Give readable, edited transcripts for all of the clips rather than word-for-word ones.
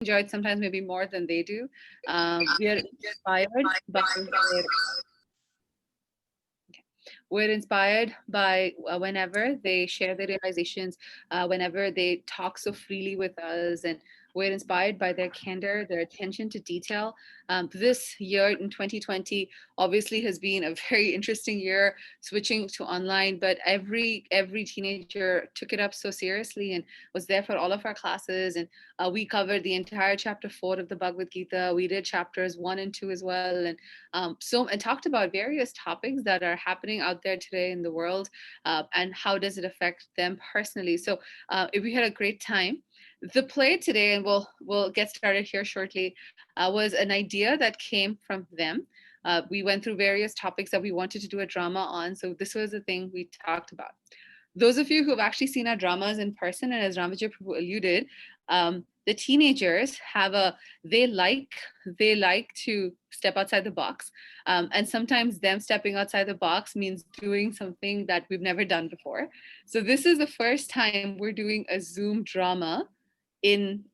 enjoyed sometimes maybe more than they do. We are inspired by we're inspired by whenever they share their realizations, whenever they talk so freely with us, and we're inspired by their candor, their attention to detail. This year in 2020 obviously has been a very interesting year, switching to online, but every teenager took it up so seriously and was there for all of our classes. And we covered the entire chapter 4 of the Bhagavad Gita. We did chapters 1 and 2 as well, and and talked about various topics that are happening out there today in the world, and how does it affect them personally. So we had a great time. The play today, and we'll get started here shortly, was an idea that came from them. We went through various topics that we wanted to do a drama on, so this was the thing we talked about. Those of you who have actually seen our dramas in person, and as Ramajit Prabhu alluded, the teenagers have they like to step outside the box, and sometimes them stepping outside the box means doing something that we've never done before. So this is the first time we're doing a Zoom drama in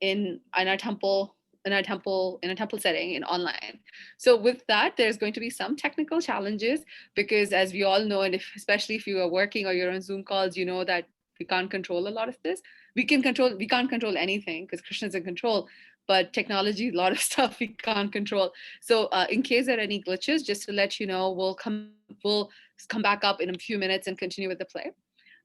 our temple, in a temple setting, in online. So with that, there's going to be some technical challenges, because as we all know, and especially if you are working or you're on Zoom calls, you know that we can't control a lot of this. We can't control anything because Krishna's in control, but technology, a lot of stuff we can't control. So in case there are any glitches, just to let you know, we'll come back up in a few minutes and continue with the play.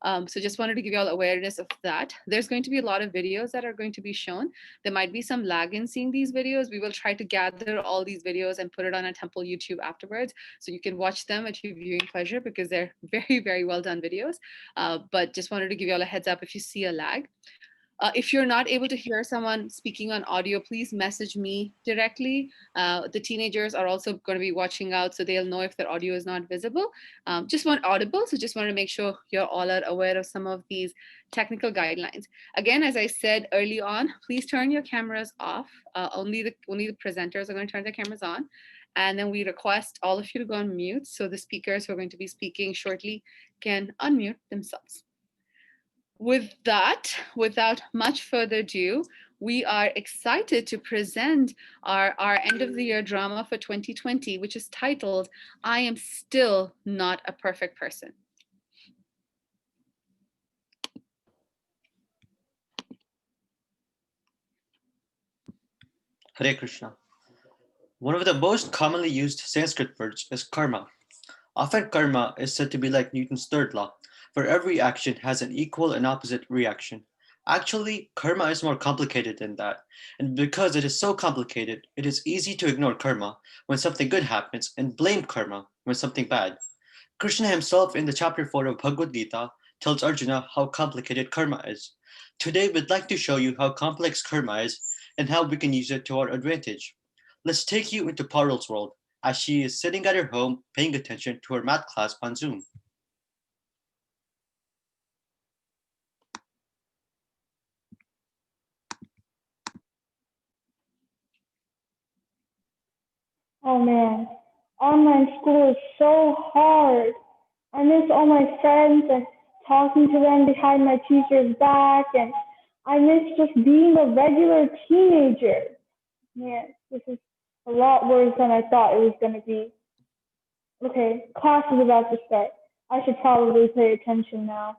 So just wanted to give you all awareness of that. There's going to be a lot of videos that are going to be shown. There might be some lag in seeing these videos. We will try to gather all these videos and put it on a temple YouTube afterwards, so you can watch them at your viewing pleasure, because they're very, very well done videos. But just wanted to give you all a heads up if you see a lag. If you're not able to hear someone speaking on audio, please message me directly. The teenagers are also going to be watching out, so they'll know if their audio is not visible. Just want audible, so just want to make sure you're all are aware of some of these technical guidelines. Again, as I said early on, please turn your cameras off. Only the presenters are going to turn their cameras on. And then we request all of you to go on mute, so the speakers who are going to be speaking shortly can unmute themselves. With that, without much further ado, we are excited to present our end of the year drama for 2020, which is titled, I Am Still Not a Perfect Person. Hare Krishna. One of the most commonly used Sanskrit words is karma. Often karma is said to be like Newton's third law, for every action has an equal and opposite reaction. Actually, karma is more complicated than that, and because it is so complicated, it is easy to ignore karma when something good happens and blame karma when something bad. Krishna himself in the chapter 4 of Bhagavad Gita tells Arjuna how complicated karma is. Today we'd like to show you how complex karma is and how we can use it to our advantage. Let's take you into Parul's world, as she is sitting at her home paying attention to her math class on Zoom. Oh man, online school is so hard. I miss all my friends and talking to them behind my teacher's back, and I miss just being a regular teenager. Man, this is a lot worse than I thought it was going to be. Okay, class is about to start. I should probably pay attention now.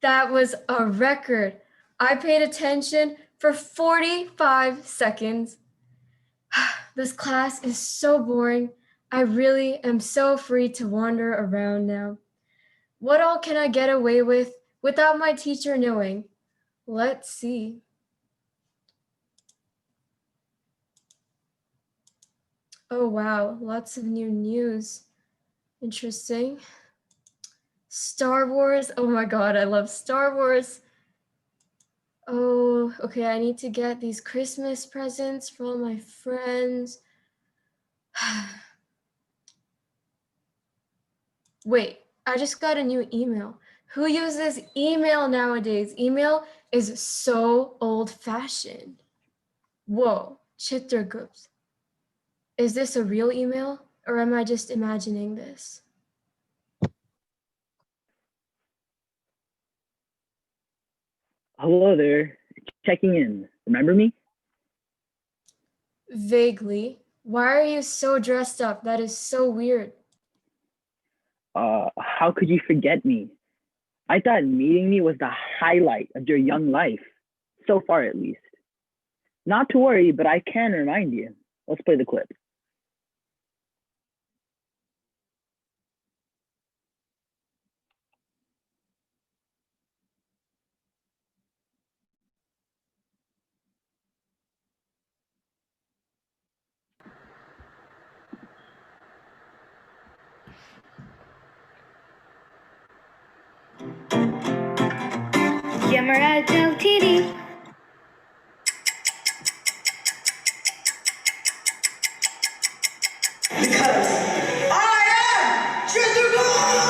That was a record. I paid attention for 45 seconds. This class is so boring. I really am so free to wander around now. What all can I get away with without my teacher knowing? Let's see. Oh wow, lots of new news. Interesting. Star Wars. Oh my god, I love Star Wars. Oh, okay, I need to get these Christmas presents for all my friends. Wait, I just got a new email. Who uses email nowadays? Email is so old-fashioned. Whoa, Chitragupta. Is this a real email or am I just imagining this? Hello there. Checking in. Remember me? Vaguely. Why are you so dressed up? That is so weird. How could you forget me? I thought meeting me was the highlight of your young life. So far, at least. Not to worry, but I can remind you. Let's play the clip. Yamaraj LTD. Because I am Chitragupta!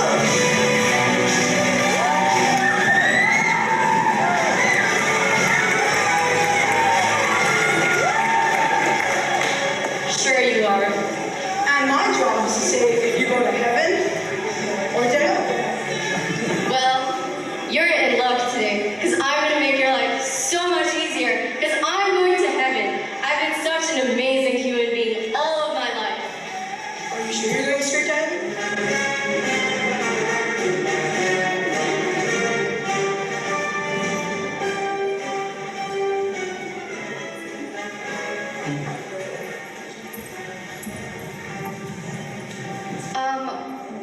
Sure you are. And my job is to say if you go to heaven or to hell. Well, you're in luck today, because I'm going to make your life so much easier, because I'm going to heaven. I've been such an amazing human being all of my life. Are you sure you're going straight to heaven?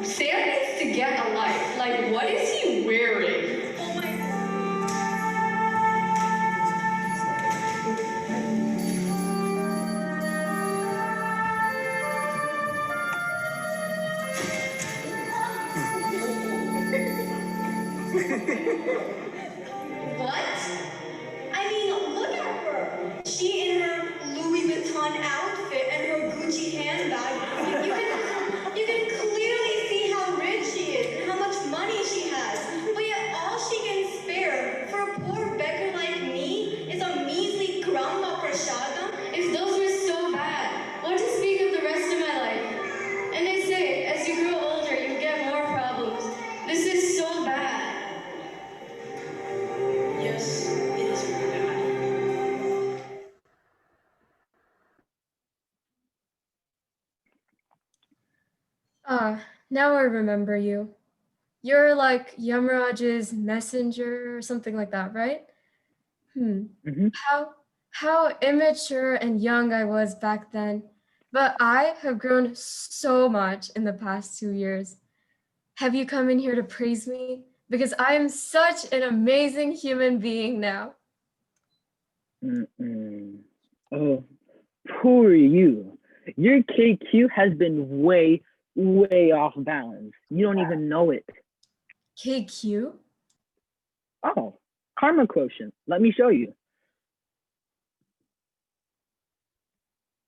Sam needs to get a life. Like, what is he wearing? Oh my. What? I mean, look at her. She in her Louis Vuitton outfit and her Gucci handbag. You can clearly see how rich she is and how much money she has. But yet all she can spare for a poor beggar like me is a measly grandma prashadam. If those were so bad, what to speak of the rest of my life? And they say, as you grow older, you get more problems. This is so bad. Yes, it is pretty bad. Now I remember you. You're like Yamaraj's messenger or something like that, right? Mm-hmm. How immature and young I was back then. But I have grown so much in the past 2 years. Have you come in here to praise me? Because I am such an amazing human being now. Mm-mm. Oh, poor you. Your KQ has been way, way off balance. You don't even know it. KQ? Oh, karma quotient. Let me show you.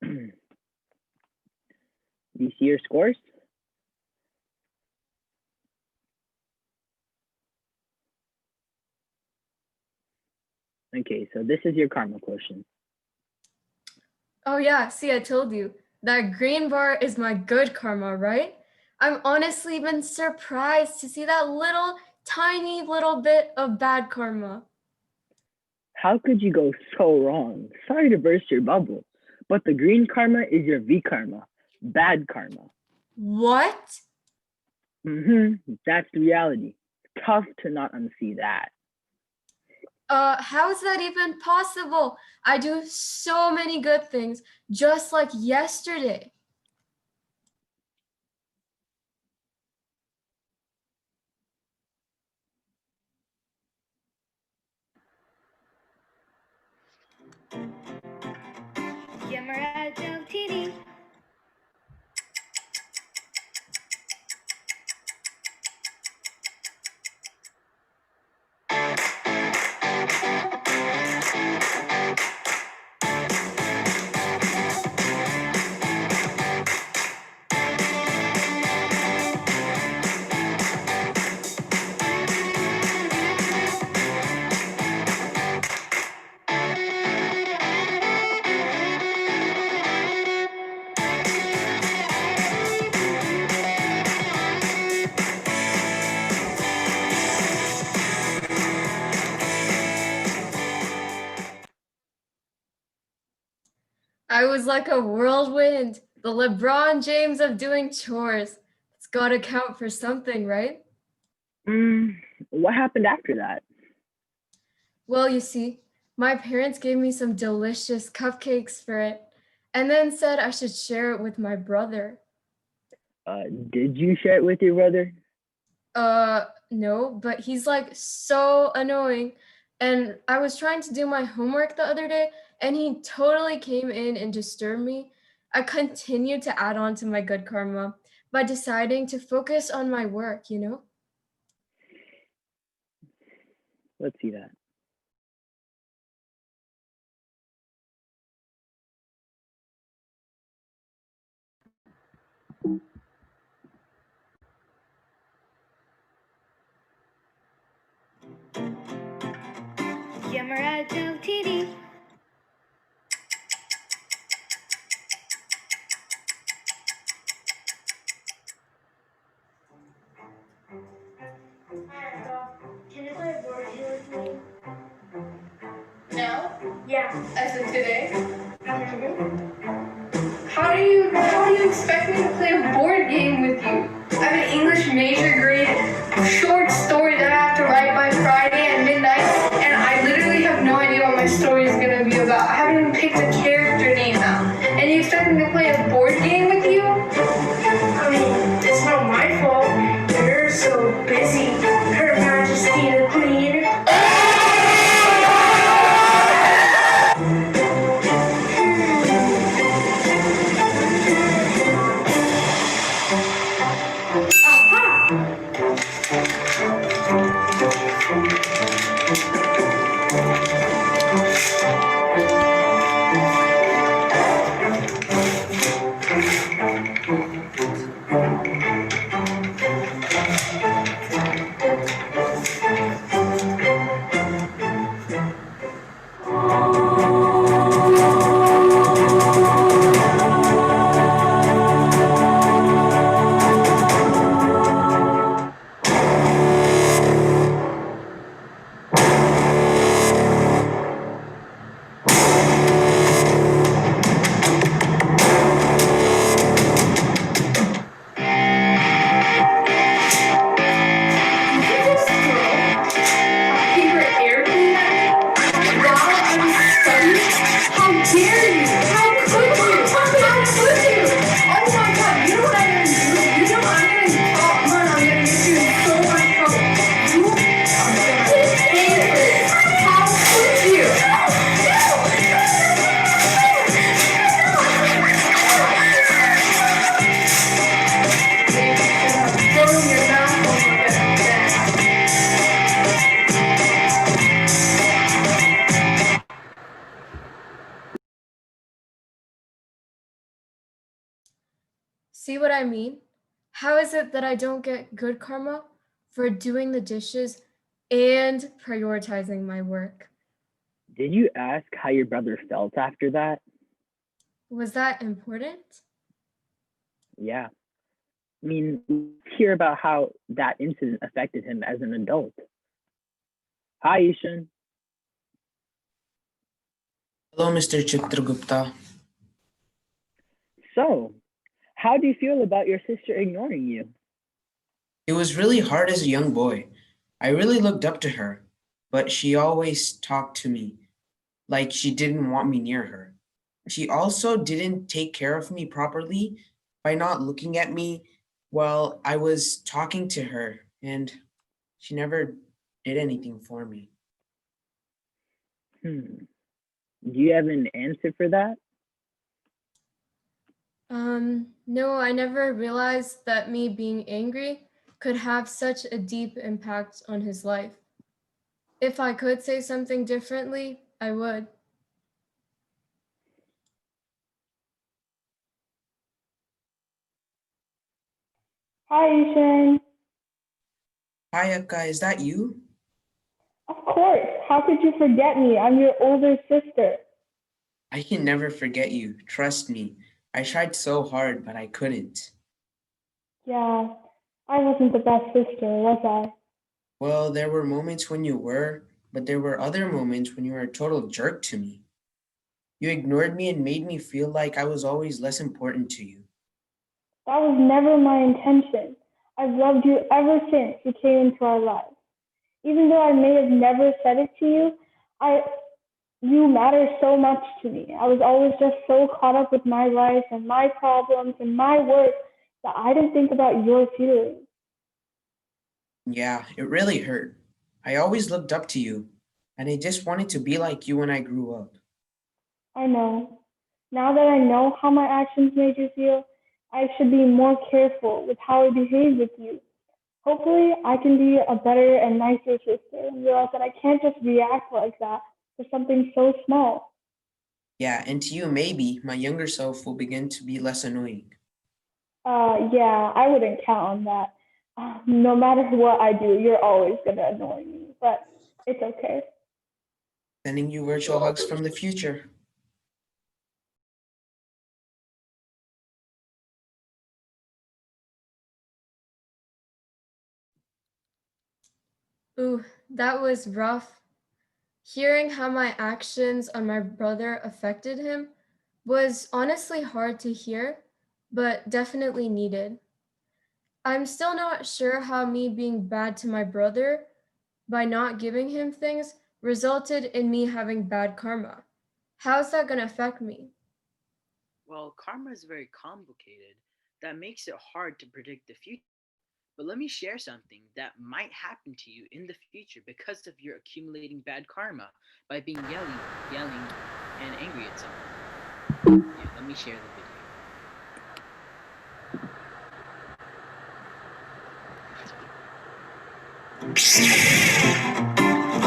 You see your scores? Okay, so this is your karma quotient. Oh yeah, see, I told you. That green bar is my good karma, right? I've honestly been surprised to see that little, tiny little bit of bad karma. How could you go so wrong? Sorry to burst your bubble, but the green karma is your V karma, bad karma. What? That's the reality. Tough to not unsee that. How is that even possible? I do so many good things, just like yesterday. Yamaraj LTD. I was like a whirlwind, the LeBron James of doing chores. It's gotta count for something, right? What happened after that? Well, you see, my parents gave me some delicious cupcakes for it, and then said I should share it with my brother. Did you share it with your brother? No, but he's like so annoying. And I was trying to do my homework the other day, and he totally came in and disturbed me. I continued to add on to my good karma by deciding to focus on my work, you know? Let's see that. Yamarajo TV. Can you play a board game with me? Now? Yeah. As of today? Mm-hmm. How do you expect me to play a board game with you? I have an English major grade short story that I have to write by Friday at midnight, and I literally have no idea what my story is gonna be about. I haven't even picked a character name out. And you expect me to play a board game with you? I mean, it's not my fault. You're so busy. Her Majesty the Queen. See what I mean? How is it that I don't get good karma for doing the dishes and prioritizing my work? Did you ask how your brother felt after that? Was that important? Yeah. I mean, let's hear about how that incident affected him as an adult. Hi, Ishan. Hello, Mr. Chitragupta. So, how do you feel about your sister ignoring you? It was really hard as a young boy. I really looked up to her, but she always talked to me like she didn't want me near her. She also didn't take care of me properly by not looking at me while I was talking to her, and she never did anything for me. Hmm. Do you have an answer for that? No, I never realized that me being angry could have such a deep impact on his life. If I could say something differently, I would. Hi, Ishan. Hi, Akka, is that you? Of course. How could you forget me? I'm your older sister. I can never forget you. Trust me. I tried so hard, but I couldn't. Yeah, I wasn't the best sister, was I? Well, there were moments when you were, but there were other moments when you were a total jerk to me. You ignored me and made me feel like I was always less important to you. That was never my intention. I've loved you ever since you came into our lives. Even though I may have never said it to you, I you matter so much to me. I was always just so caught up with my life and my problems and my work that I didn't think about your feelings. Yeah, it really hurt. I always looked up to you, and I just wanted to be like you when I grew up. I know. Now that I know how my actions made you feel, I should be more careful with how I behave with you. Hopefully, I can be a better and nicer sister and realize that I can't just react like that for something so small. Yeah, and to you, maybe my younger self will begin to be less annoying. Yeah, I wouldn't count on that. No matter what I do, you're always gonna annoy me, but it's okay. Sending you virtual hugs from the future. Ooh, that was rough. Hearing how my actions on my brother affected him was honestly hard to hear, but definitely needed. I'm still not sure how me being bad to my brother by not giving him things resulted in me having bad karma. How's that gonna affect me? Well, karma is very complicated. That makes it hard to predict the future. But let me share something that might happen to you in the future because of your accumulating bad karma by being yelling, and angry at someone. Yeah, let me share the video.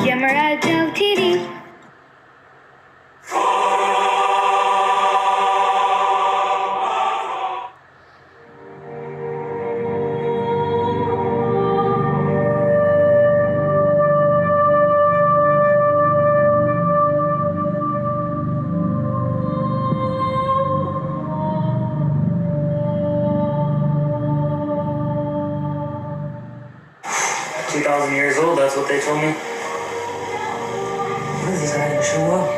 Yamaraj TV. 2,000 years old, that's what they told me. What is this guy gonna show up?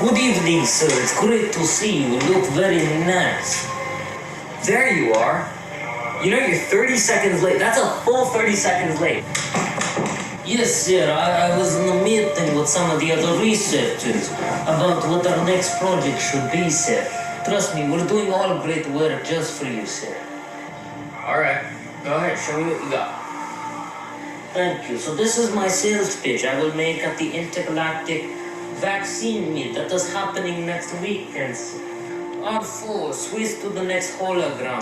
Good evening, sir. It's great to see you. You look very nice. There you are. You know you're 30 seconds late. That's a full 30 seconds late. Yes, sir. I was in a meeting with some of the other researchers about what our next project should be, sir. Trust me, we're doing all great work just for you, sir. All right. Go ahead. Show me what you got. Thank you. So this is my sales pitch I will make at the Intergalactic Vaccine Meet that is happening next weekend. All four, switch to the next hologram.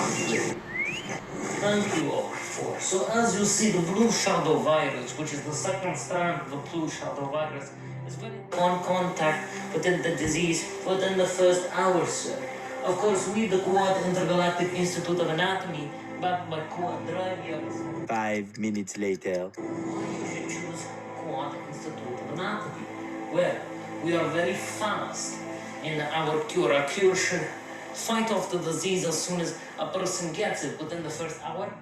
Thank you, all four. So as you see, the blue shadow virus, which is the second strand of the blue shadow virus, is very on contact within the disease within the first hour, sir. Of course, we, the Quad Intergalactic Institute of Anatomy, backed by Quad Drivers. 5 minutes later. You should choose Quad Institute of Anatomy, where we are very fast in our cure. Our cure should fight off the disease as soon as a person gets it within the first hour.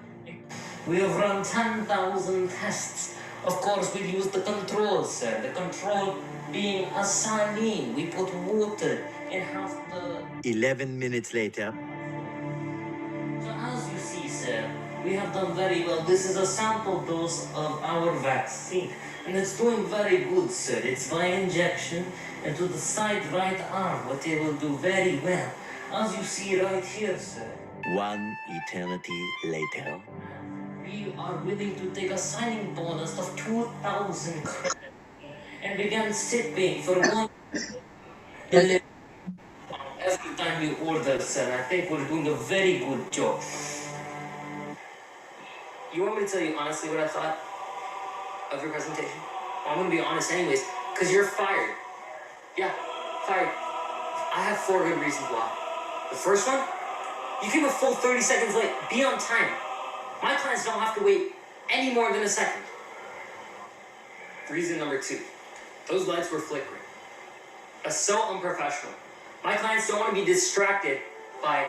We have run 10,000 tests. Of course, we use the control, sir. The control being a saline. We put water in half the... 11 minutes later. So as you see, sir, we have done very well. This is a sample dose of our vaccine, and it's doing very good, sir. It's by injection into the side right arm, what they will do very well. As you see right here, sir. 1 eternity later. We are willing to take a signing bonus of 2,000 credits and begin sipping for 1 every time you order, sir. I think we're doing a very good job. You want me to tell you honestly what I thought of your presentation? I'm gonna be honest anyways, because you're fired. Yeah, fired. I have 4 good reasons why. The first one, you came a full 30 seconds late. Be on time. My clients don't have to wait any more than a second. Reason number 2, those lights were flickering. That's so unprofessional. My clients don't want to be distracted by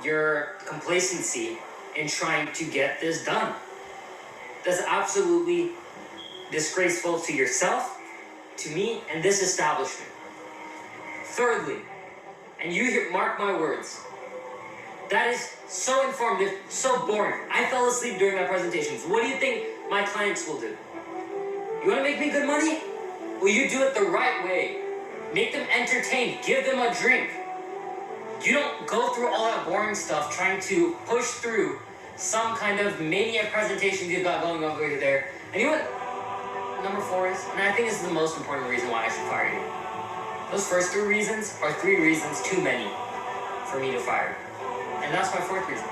your complacency in trying to get this done. That's absolutely disgraceful to yourself to me and this establishment. Thirdly, and mark my words, that is so informative, so boring. I fell asleep during my presentations. What do you think my clients will do? You want to make me good money? Well, you do it the right way. Make them entertained. Give them a drink. You don't go through all that boring stuff trying to push through some kind of mania presentation you've got going over there. And you know what number 4 is? And I think this is the most important reason why I should fire you. Those first 3 reasons are 3 reasons too many for me to fire you. And that's my 4th reason.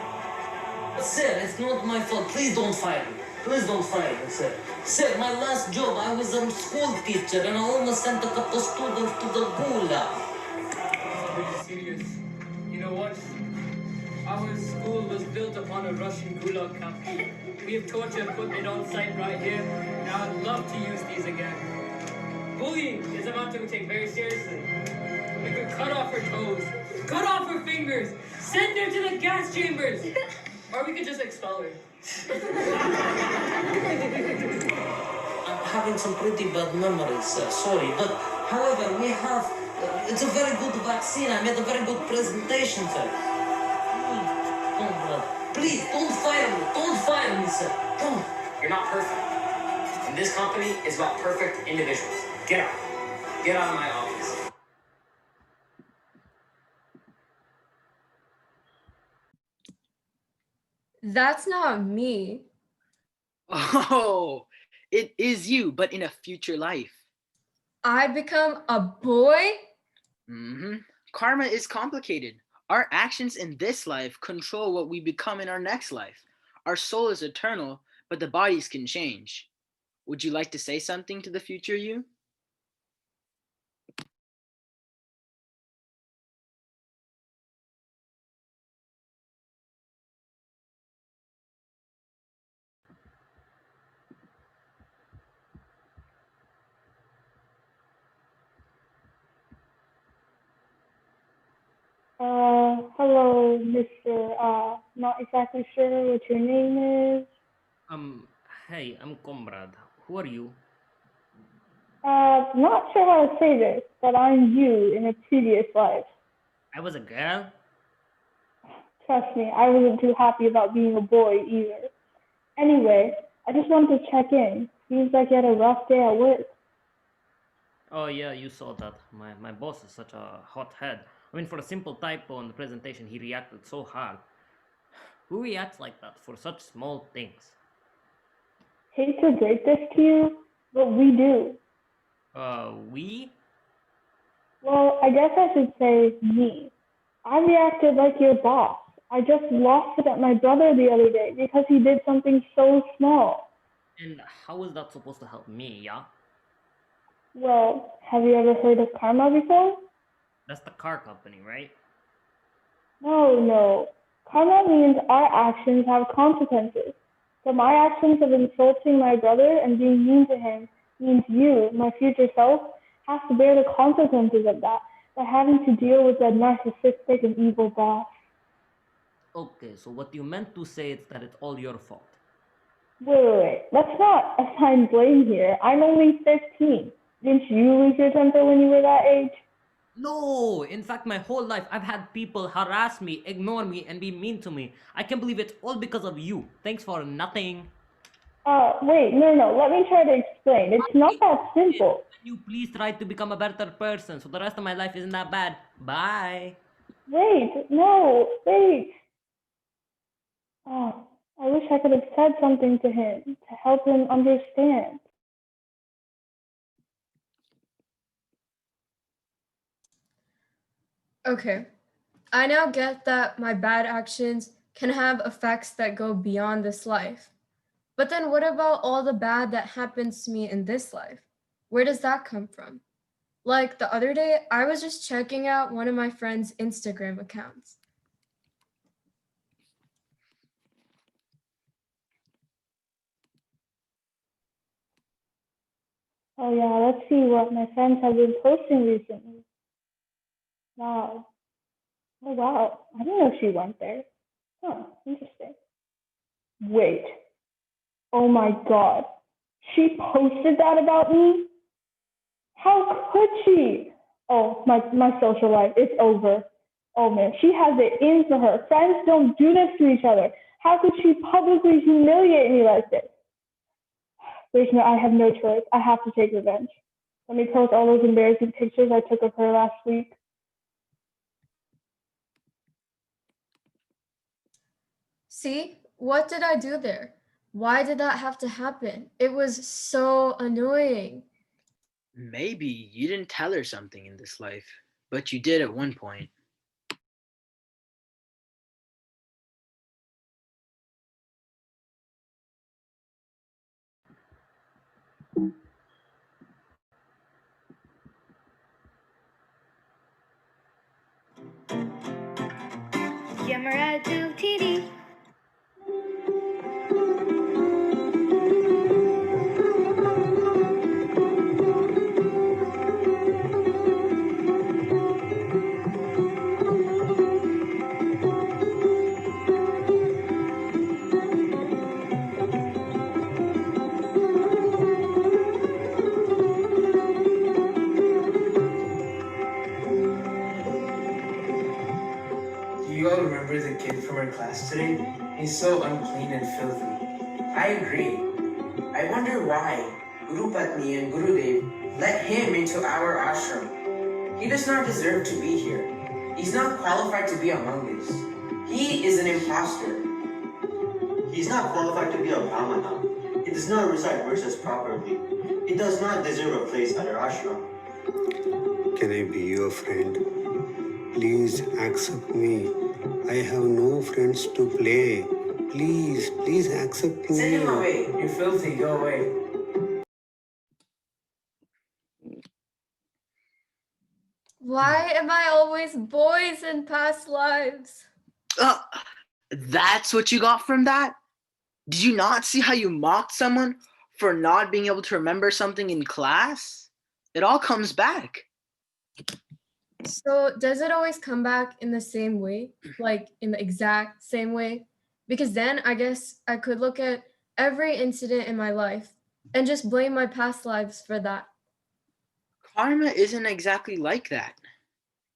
But sir, it's not my fault. Please don't fire me. Please don't fire me, sir. Sir, my last job, I was a school teacher and I almost sent a couple students to the gulag. Pretty serious. You know what? Our school was built upon a Russian gulag camp. We have torture equipment on site right here, and I would love to use these again. Bullying is a matter we take very seriously. We could cut off her toes, cut off her fingers, send her to the gas chambers, or we could just expel her. I'm having some pretty bad memories, sir. Sorry, but however, we have. It's a very good vaccine. I made a very good presentation, sir. Please, don't fire me. Don't fire me, sir. Don't. You're not perfect. And this company is about perfect individuals. Get out. Get out of my office. That's not me. Oh, it is you, but in a future life. I become a boy? Karma is complicated. Our actions in this life control what we become in our next life. Our soul is eternal, but the bodies can change. Would you like to say something to the future you? Hello, Mr. Not exactly sure what your name is. Hey, I'm Comrade. Who are you? Not sure how to say this, but I'm you in a previous life. I was a girl? Trust me, I wasn't too happy about being a boy either. Anyway, I just wanted to check in. Seems like you had a rough day at work. Oh yeah, you saw that. My boss is such a hot head. I mean, for a simple typo on the presentation, he reacted so hard. Who reacts like that for such small things? Hate to break this to you, but we do. We? Well, I guess I should say me. I reacted like your boss. I just lost it at my brother the other day because he did something so small. And how is that supposed to help me, yeah? Well, have you ever heard of karma before? That's the car company, right? No. Karma means our actions have consequences. So my actions of insulting my brother and being mean to him means you, my future self, have to bear the consequences of that by having to deal with that narcissistic and evil boss. Okay, so what you meant to say is that it's all your fault. Wait. Let's not assign blame here. I'm only 15. Didn't you lose your temper when you were that age? No! In fact, my whole life, I've had people harass me, ignore me, and be mean to me. I can't believe it's all because of you. Thanks for nothing. Wait, no. Let me try to explain. It's not that simple. Can you please try to become a better person so the rest of my life isn't that bad? Bye. Wait. Oh, I wish I could have said something to him to help him understand. Okay, I now get that my bad actions can have effects that go beyond this life. But then what about all the bad that happens to me in this life? Where does that come from? Like the other day, I was just checking out one of my friend's Instagram accounts. Oh yeah, let's see what my friends have been posting recently. Wow. Oh wow, I didn't know she went there. Huh, interesting. Wait. Oh my god. She posted that about me? How could she? Oh, my social life, it's over. Oh man, she has it in for her. Friends don't do this to each other. How could she publicly humiliate me like this? I have no choice. I have to take revenge. Let me post all those embarrassing pictures I took of her last week. See, what did I do there? Why did that have to happen? It was so annoying. Maybe you didn't tell her something in this life, but you did at one point. Yamaradu TV. Do you all remember the kid from our class today? He's so unclean and filthy. I agree. I wonder why Guru Patni and Gurudev let him into our ashram. He does not deserve to be here. He's not qualified to be among us. He is an imposter. He's not qualified to be a Brahmana. He does not recite verses properly. He does not deserve a place at our ashram. Can I be your friend? Please accept me. I have no friends to play. Please accept me. Send him away. You're filthy. Go away. Why am I always boys in past lives? That's what you got from that? Did you not see how you mocked someone for not being able to remember something in class? It all comes back. So does it always come back in the same way? Like in the exact same way? Because then I guess I could look at every incident in my life and just blame my past lives for that. Karma isn't exactly like that.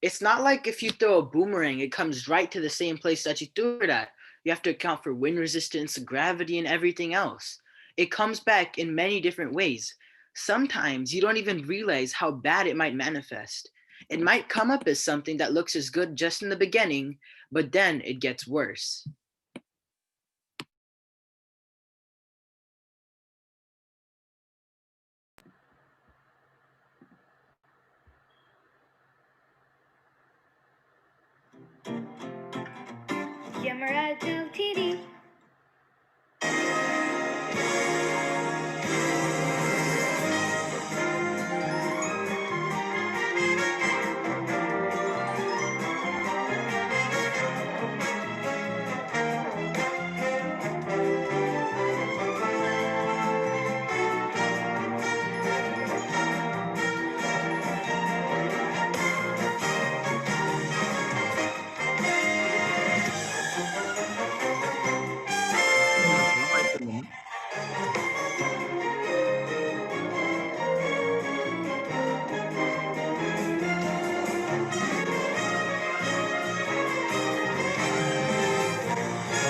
It's not like if you throw a boomerang, it comes right to the same place that you threw it at. You have to account for wind resistance, gravity, and everything else. It comes back in many different ways. Sometimes you don't even realize how bad it might manifest. It might come up as something that looks as good just in the beginning, but then it gets worse. Yamaradu TV.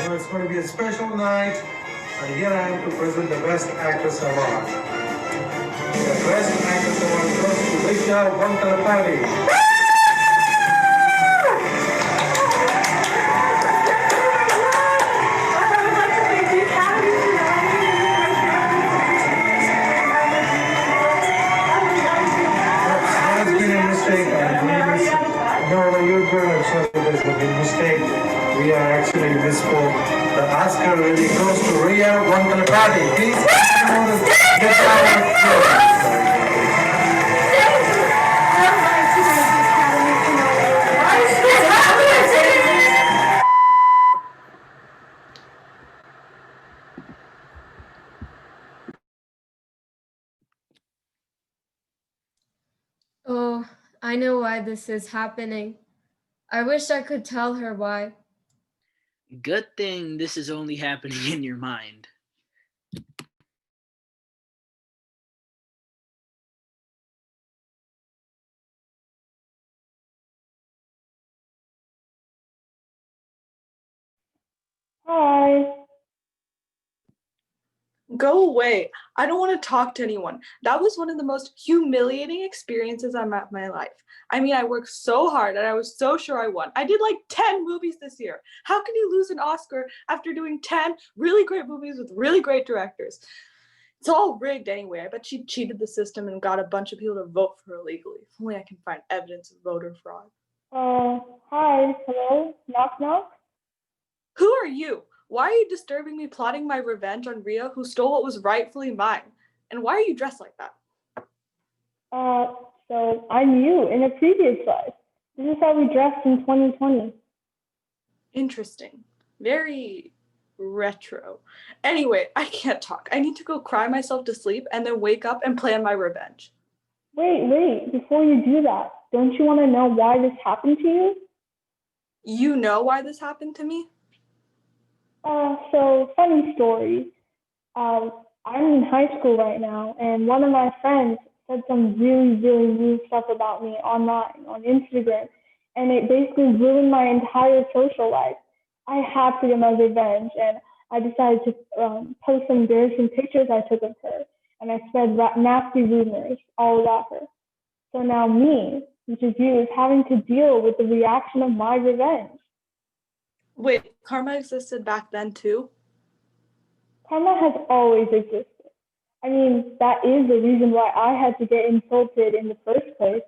Well, it's going to be a special night, and here I am to present the Best Actress Award. The Best Actress Award goes to Visha Vantalapalli. No, you're good. I'm sorry, there's a big mistake. We are actually this for the Oscar really goes to Ria Vantalapalli. Please, get Oh, I know why this is happening. I wish I could tell her why. Good thing this is only happening in your mind. Hi. Go away. I don't want to talk to anyone. That was one of the most humiliating experiences I'm at in my life. I mean, I worked so hard and I was so sure I won. I did like 10 movies this year. How can you lose an Oscar after doing 10 really great movies with really great directors? It's all rigged anyway. I bet she cheated the system and got a bunch of people to vote for her illegally. If only I can find evidence of voter fraud. Hi. Hello? Knock knock? Who are you? Why are you disturbing me plotting my revenge on Ria, who stole what was rightfully mine? And why are you dressed like that? So I'm you in a previous life. This is how we dressed in 2020. Interesting. Very retro. Anyway, I can't talk. I need to go cry myself to sleep and then wake up and plan my revenge. Wait, before you do that, don't you want to know why this happened to you? You know why this happened to me? So funny story. I'm in high school right now, and one of my friends said some really, really mean stuff about me online, on Instagram, and it basically ruined my entire social life. I had to get my revenge, and I decided to post some embarrassing pictures I took of her, and I spread nasty rumors all about her. So now me, which is you, is having to deal with the reaction of my revenge. Wait, karma existed back then too? Karma has always existed. I mean, that is the reason why I had to get insulted in the first place,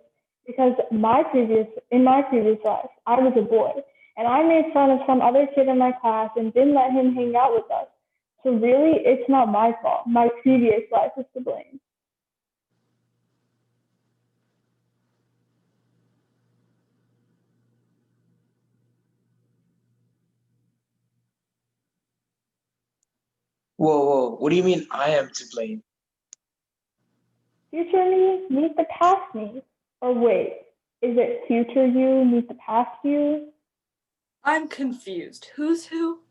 because in my previous life, I was a boy, and I made fun of some other kid in my class and didn't let him hang out with us. So really, it's not my fault. My previous life is to blame. Whoa, what do you mean I am to blame? Future me, meet the past me. Or wait, is it future you, meet the past you? I'm confused. Who's who?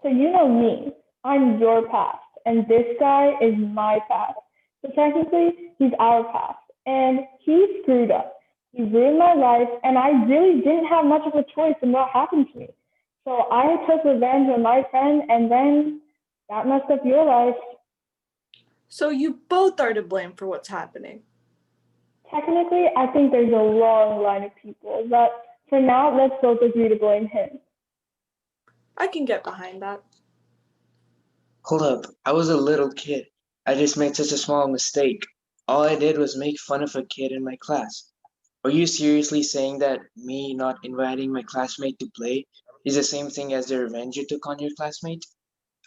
So you know me, I'm your past, and this guy is my past. So technically, he's our past, and he screwed up. He ruined my life, and I really didn't have much of a choice in what happened to me. So I took revenge on my friend, and then that messed up your life. So you both are to blame for what's happening. Technically, I think there's a long line of people, but for now, let's both agree to blame him. I can get behind that. Hold up, I was a little kid. I just made such a small mistake. All I did was make fun of a kid in my class. Are you seriously saying that me not inviting my classmate to play is the same thing as the revenge you took on your classmate?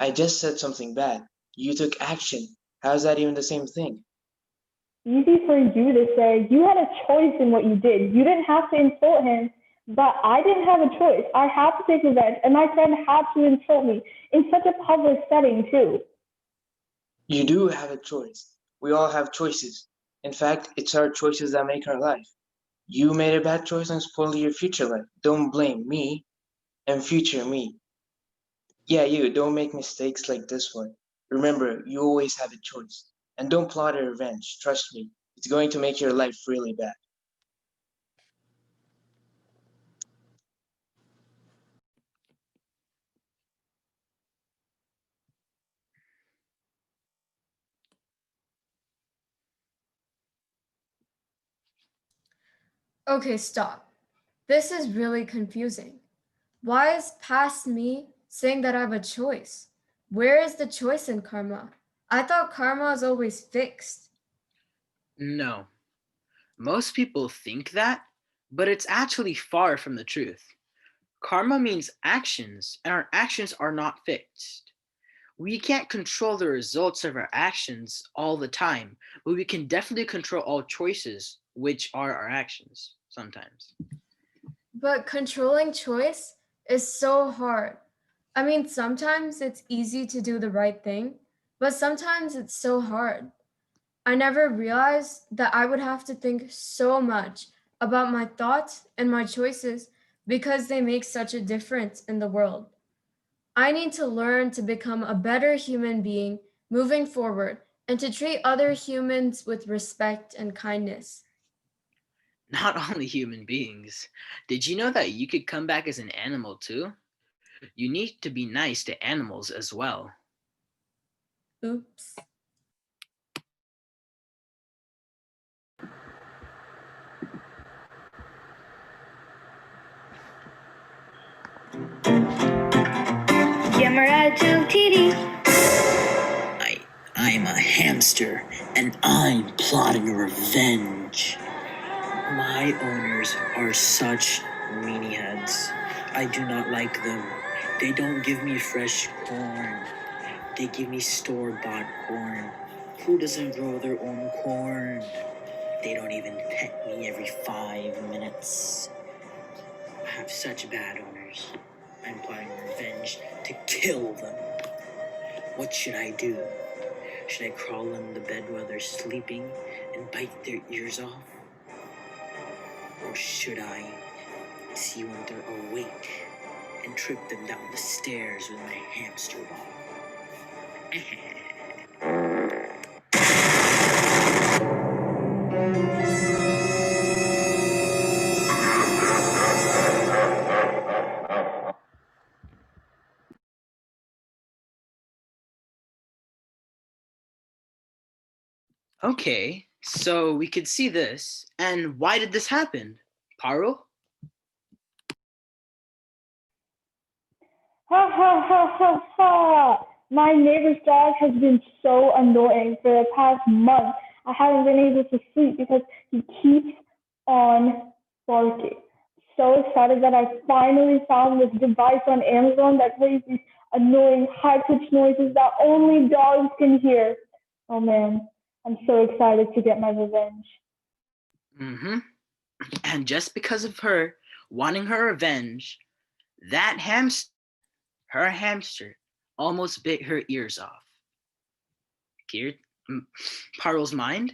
I just said something bad. You took action. How's that even the same thing? Easy for you to say. You had a choice in what you did. You didn't have to insult him, but I didn't have a choice. I had to take revenge, and my friend had to insult me in such a public setting, too. You do have a choice. We all have choices. In fact, it's our choices that make our life. You made a bad choice and spoiled your future life. Don't blame me and future me. Yeah, you, don't make mistakes like this one. Remember, you always have a choice. And don't plot a revenge. Trust me, it's going to make your life really bad. Okay, stop. This is really confusing. Why is past me saying that I have a choice? Where is the choice in karma? I thought karma is always fixed. No, most people think that, but it's actually far from the truth. Karma means actions, and our actions are not fixed. We can't control the results of our actions all the time, but we can definitely control all choices, which are our actions sometimes. But controlling choice is so hard. I mean, sometimes it's easy to do the right thing, but sometimes it's so hard. I never realized that I would have to think so much about my thoughts and my choices because they make such a difference in the world. I need to learn to become a better human being moving forward and to treat other humans with respect and kindness. Not only human beings. Did you know that you could come back as an animal too? You need to be nice to animals as well. Oops. I'm a hamster, and I'm plotting revenge. My owners are such meanie heads. I do not like them. They don't give me fresh corn. They give me store-bought corn. Who doesn't grow their own corn? They don't even pet me every 5 minutes. I have such bad owners. I'm plotting revenge to kill them. What should I do? Should I crawl on the bed while they're sleeping and bite their ears off? Or should I see when they're awake and trip them down the stairs with my hamster ball? Okay, so we could see this. And why did this happen? Parul? Ha ha ha ha ha! My neighbor's dog has been so annoying for the past month. I haven't been able to sleep because he keeps on barking. So excited that I finally found this device on Amazon that plays these annoying high-pitched noises that only dogs can hear. Oh man, I'm so excited to get my revenge. Mm-hmm. And just because of her wanting her revenge, her hamster, almost bit her ears off. Cleared Parul's mind?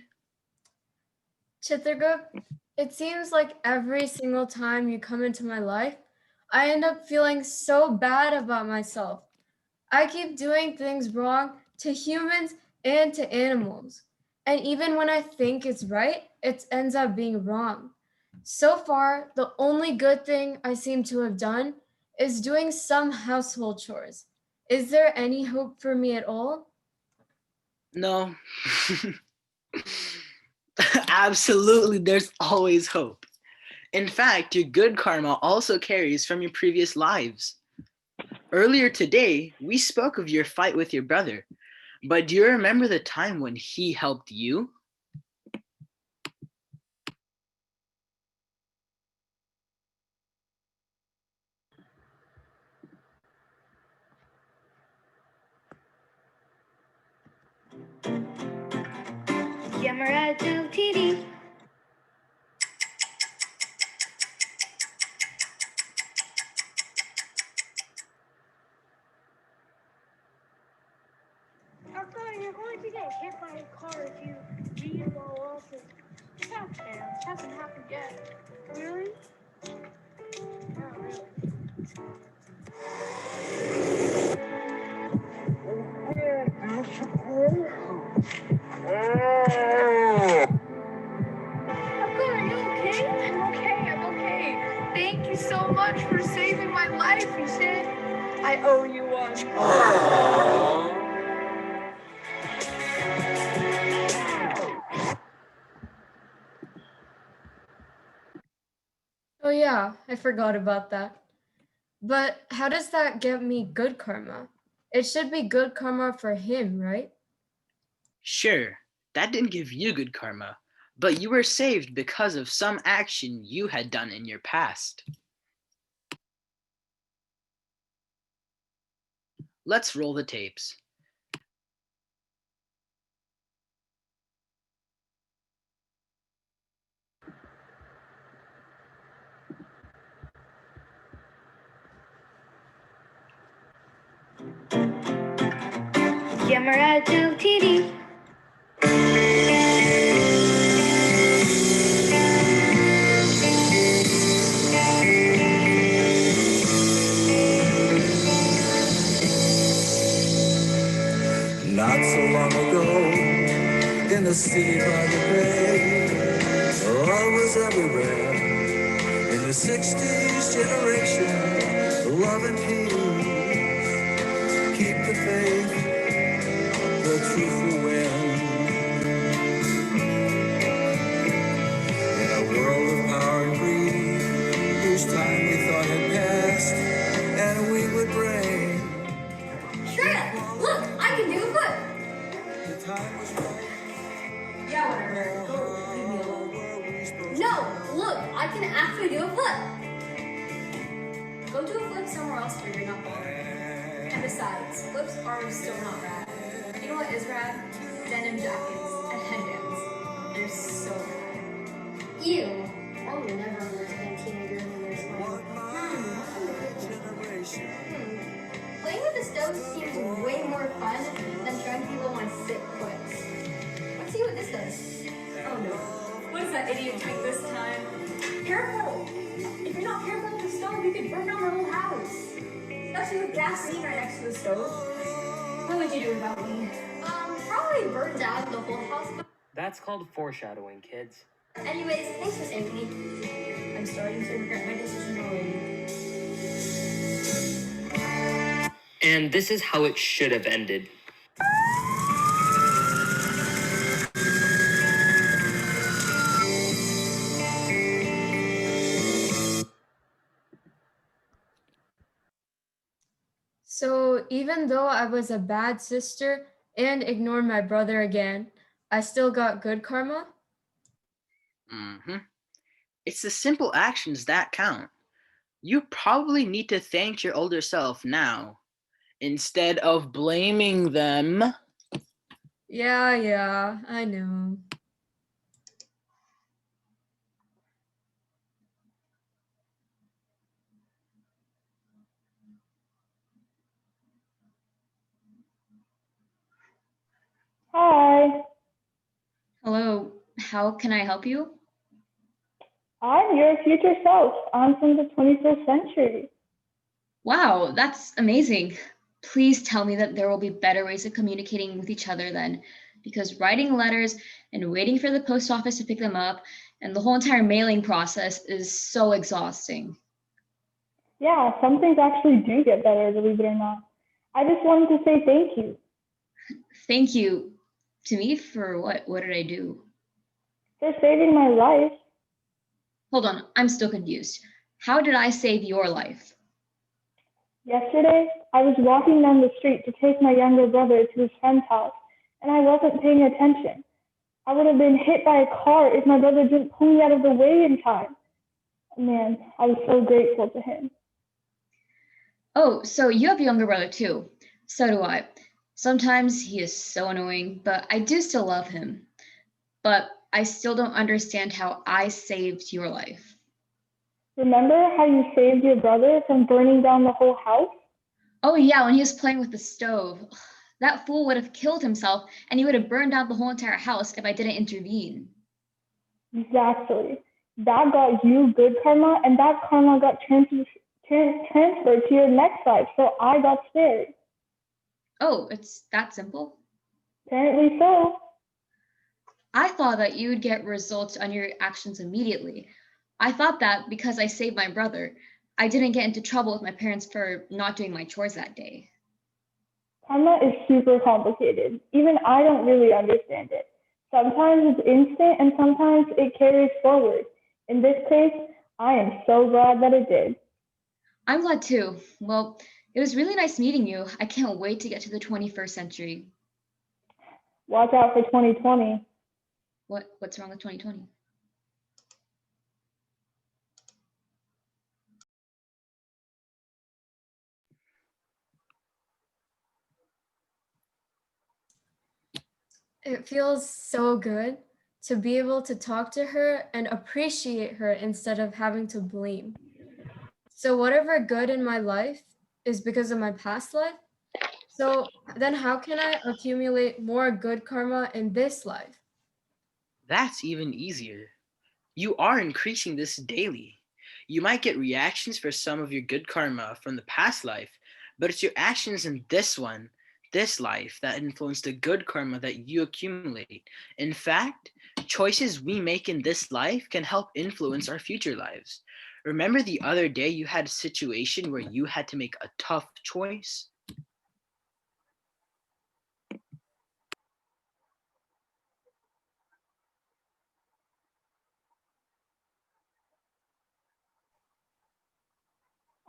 Chitragupta, it seems like every single time you come into my life, I end up feeling so bad about myself. I keep doing things wrong to humans and to animals. And even when I think it's right, it ends up being wrong. So far, the only good thing I seem to have done is doing some household chores. Is there any hope for me at all? No. Absolutely, there's always hope. In fact, your good karma also carries from your previous lives. Earlier today, we spoke of your fight with your brother, but do you remember the time when he helped you? Yamaratu TV. How come you're going to get hit by a car if you leave while walking? This hasn't happened yet. Really? Not really. Are you okay? I'm okay. Thank you so much for saving my life, you said. I owe you one. Oh, yeah, I forgot about that. But how does that get me good karma? It should be good karma for him, right? Sure, that didn't give you good karma, but you were saved because of some action you had done in your past. Let's roll the tapes. Yamaratu TV. Not so long ago, in the city by the bay, love was everywhere. In the 60s generation, love and peace keep the faith, the truth will win. In a world of power and greed, whose time we thought had passed, and we would reign. Shreya, look, I can do a foot. The time was right. Yeah, whatever. Go, leave me alone. No, look, I can actually do a flip. Go do a flip somewhere else where you're not bored. And besides, flips are still not rad. You know what is rad? Denim jackets and headbands. They're so rad. Ew. I would never go to a teenager who wears one. Playing with the stove seems way more fun than showing people my sick foots. Let's see what this does. Oh no. What is that idiot doing this time? Careful! If you're not careful with the stove, you could burn down the whole house. Especially with gasoline right next to the stove. What would you do without me? Probably burn down the whole house. That's called foreshadowing, kids. Anyways, thanks for saving me. I'm starting to regret my decision already. And this is how it should have ended. So even though I was a bad sister and ignored my brother again, I still got good karma? Mm-hmm. It's the simple actions that count. You probably need to thank your older self now instead of blaming them. Yeah, I know. Hi, Hello, how can I help you? I'm your future self. I'm from the 21st century. Wow, that's amazing. Please tell me that there will be better ways of communicating with each other then, because writing letters and waiting for the post office to pick them up and the whole entire mailing process is so exhausting. Yeah, some things actually do get better, believe it or not. I just wanted to say thank you Thank you to me for what? What did I do? for saving my life. Hold on, I'm still confused. How did I save your life? Yesterday, I was walking down the street to take my younger brother to his friend's house, and I wasn't paying attention. I would have been hit by a car if my brother didn't pull me out of the way in time. Man, I was so grateful to him. Oh, so you have a younger brother too. So do I. Sometimes he is so annoying, but I do still love him. But I still don't understand how I saved your life. Remember how you saved your brother from burning down the whole house? Oh yeah, when he was playing with the stove. That fool would have killed himself and he would have burned down the whole entire house if I didn't intervene. Exactly. That got you good karma, and that karma got transferred to your next life, so I got spared. Oh, it's that simple? Apparently so. I thought that you would get results on your actions immediately. I thought that because I saved my brother, I didn't get into trouble with my parents for not doing my chores that day. Karma is super complicated. Even I don't really understand it. Sometimes it's instant and sometimes it carries forward. In this case, I am so glad that it did. I'm glad too. Well, it was really nice meeting you. I can't wait to get to the 21st century. Watch out for 2020. What's wrong with 2020? It feels so good to be able to talk to her and appreciate her instead of having to blame. So whatever good in my life is because of my past life. So then how can I accumulate more good karma in this life? That's even easier. You are increasing this daily. You might get reactions for some of your good karma from the past life, but it's your actions in this life, that influence the good karma that you accumulate. In fact, choices we make in this life can help influence our future lives. Remember the other day you had a situation where you had to make a tough choice?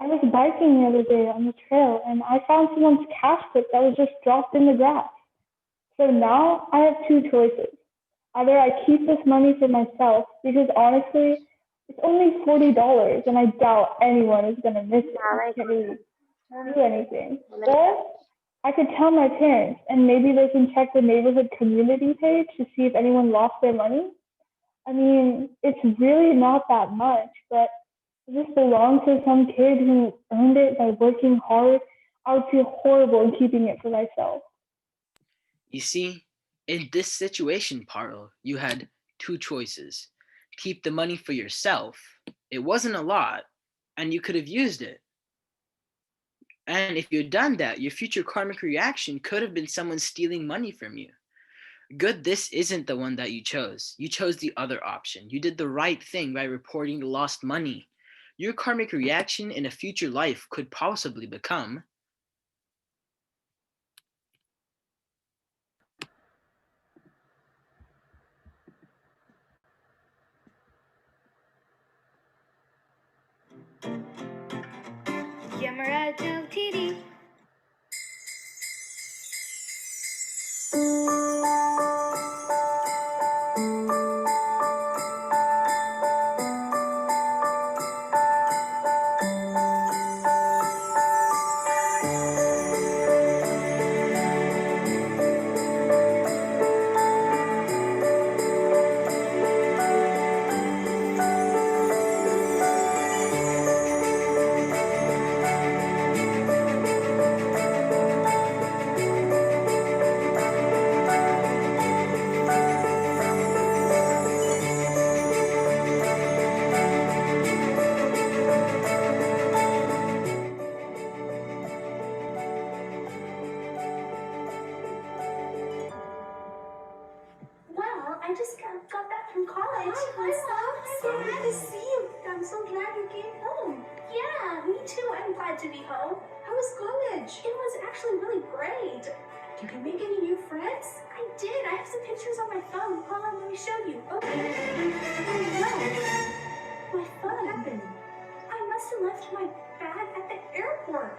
I was biking the other day on the trail and I found someone's cash clip that was just dropped in the grass. So now I have two choices. Either I keep this money for myself because honestly, it's only $40 and I doubt anyone is going to miss it. I can't really do anything. Or I could tell my parents and maybe they can check the neighborhood community page to see if anyone lost their money. I mean, it's really not that much, but if this belonged to some kid who earned it by working hard, I would feel horrible in keeping it for myself. You see, in this situation, Parl, you had two choices. Keep the money for yourself. It wasn't a lot, and you could have used it. And if you'd done that, your future karmic reaction could have been someone stealing money from you. Good, this isn't the one that you chose. You chose the other option. You did the right thing by reporting the lost money. Your karmic reaction in a future life could possibly become Yamaraj TV. Well, I just got back from college. Hi, Mom. So glad to see you. I'm so glad you came home. Yeah, me too. I'm glad to be home. How was college? It was actually really great. Did you make any new friends? I did. I have some pictures on my phone. Hold on, let me show you. Okay. Oh, no. My phone. What happened? I must have left my bag at the airport.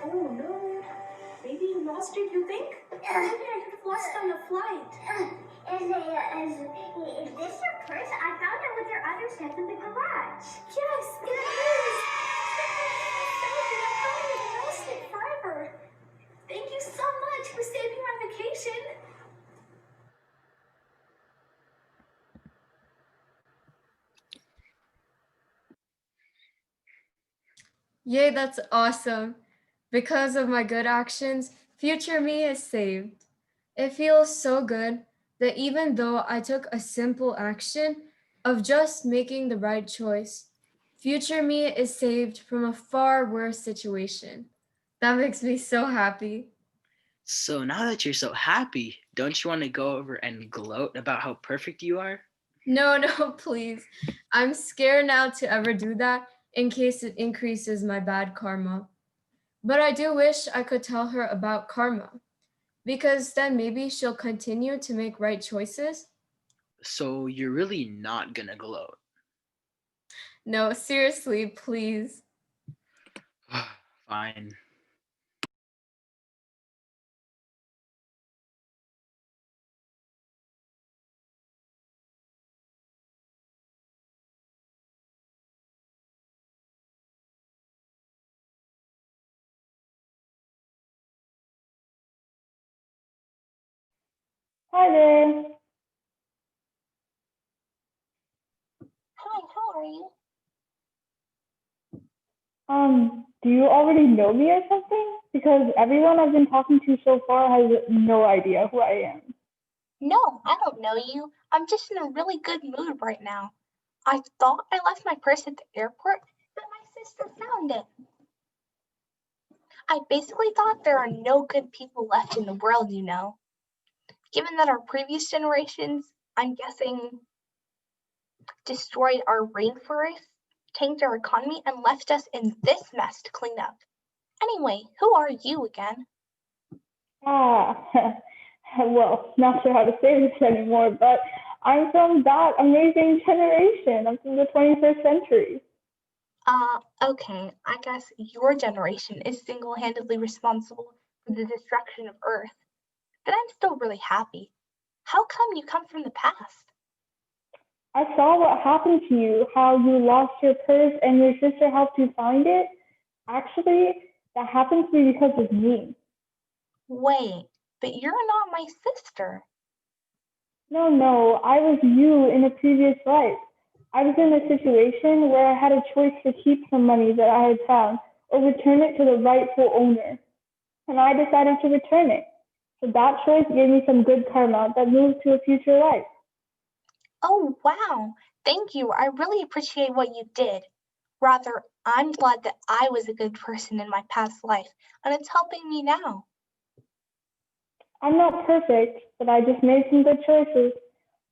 Oh, no. Maybe you lost it, you think? Maybe I could have lost it on the flight. Is this your purse? I found it with your other stuff in the garage. Yes, it is. I thought I lost it forever. Thank you so much for saving my vacation. Yay, that's awesome. Because of my good actions, future me is saved. It feels so good that even though I took a simple action of just making the right choice, future me is saved from a far worse situation. That makes me so happy. So now that you're so happy, don't you want to go over and gloat about how perfect you are? No, please. I'm scared now to ever do that in case it increases my bad karma. But I do wish I could tell her about karma, because then maybe she'll continue to make right choices. So you're really not gonna gloat. No, seriously, please. Fine. Hi there. Hi, how are you? Do you already know me or something? Because everyone I've been talking to so far has no idea who I am. No, I don't know you. I'm just in a really good mood right now. I thought I left my purse at the airport, but my sister found it. I basically thought there are no good people left in the world, you know. Given that our previous generations, I'm guessing, destroyed our rainforest, tanked our economy, and left us in this mess to clean up. Anyway, who are you again? Well, not sure how to say this anymore, but I'm from that amazing generation. I'm from the 21st century. Okay, I guess your generation is single-handedly responsible for the destruction of Earth, but I'm still really happy. How come you come from the past? I saw what happened to you, how you lost your purse and your sister helped you find it. Actually, that happened to me because of me. Wait, but you're not my sister. No, I was you in a previous life. I was in a situation where I had a choice to keep some money that I had found or return it to the rightful owner. And I decided to return it. So that choice gave me some good karma that moved to a future life. Oh, wow. Thank you. I really appreciate what you did. Rather, I'm glad that I was a good person in my past life, and it's helping me now. I'm not perfect, but I just made some good choices.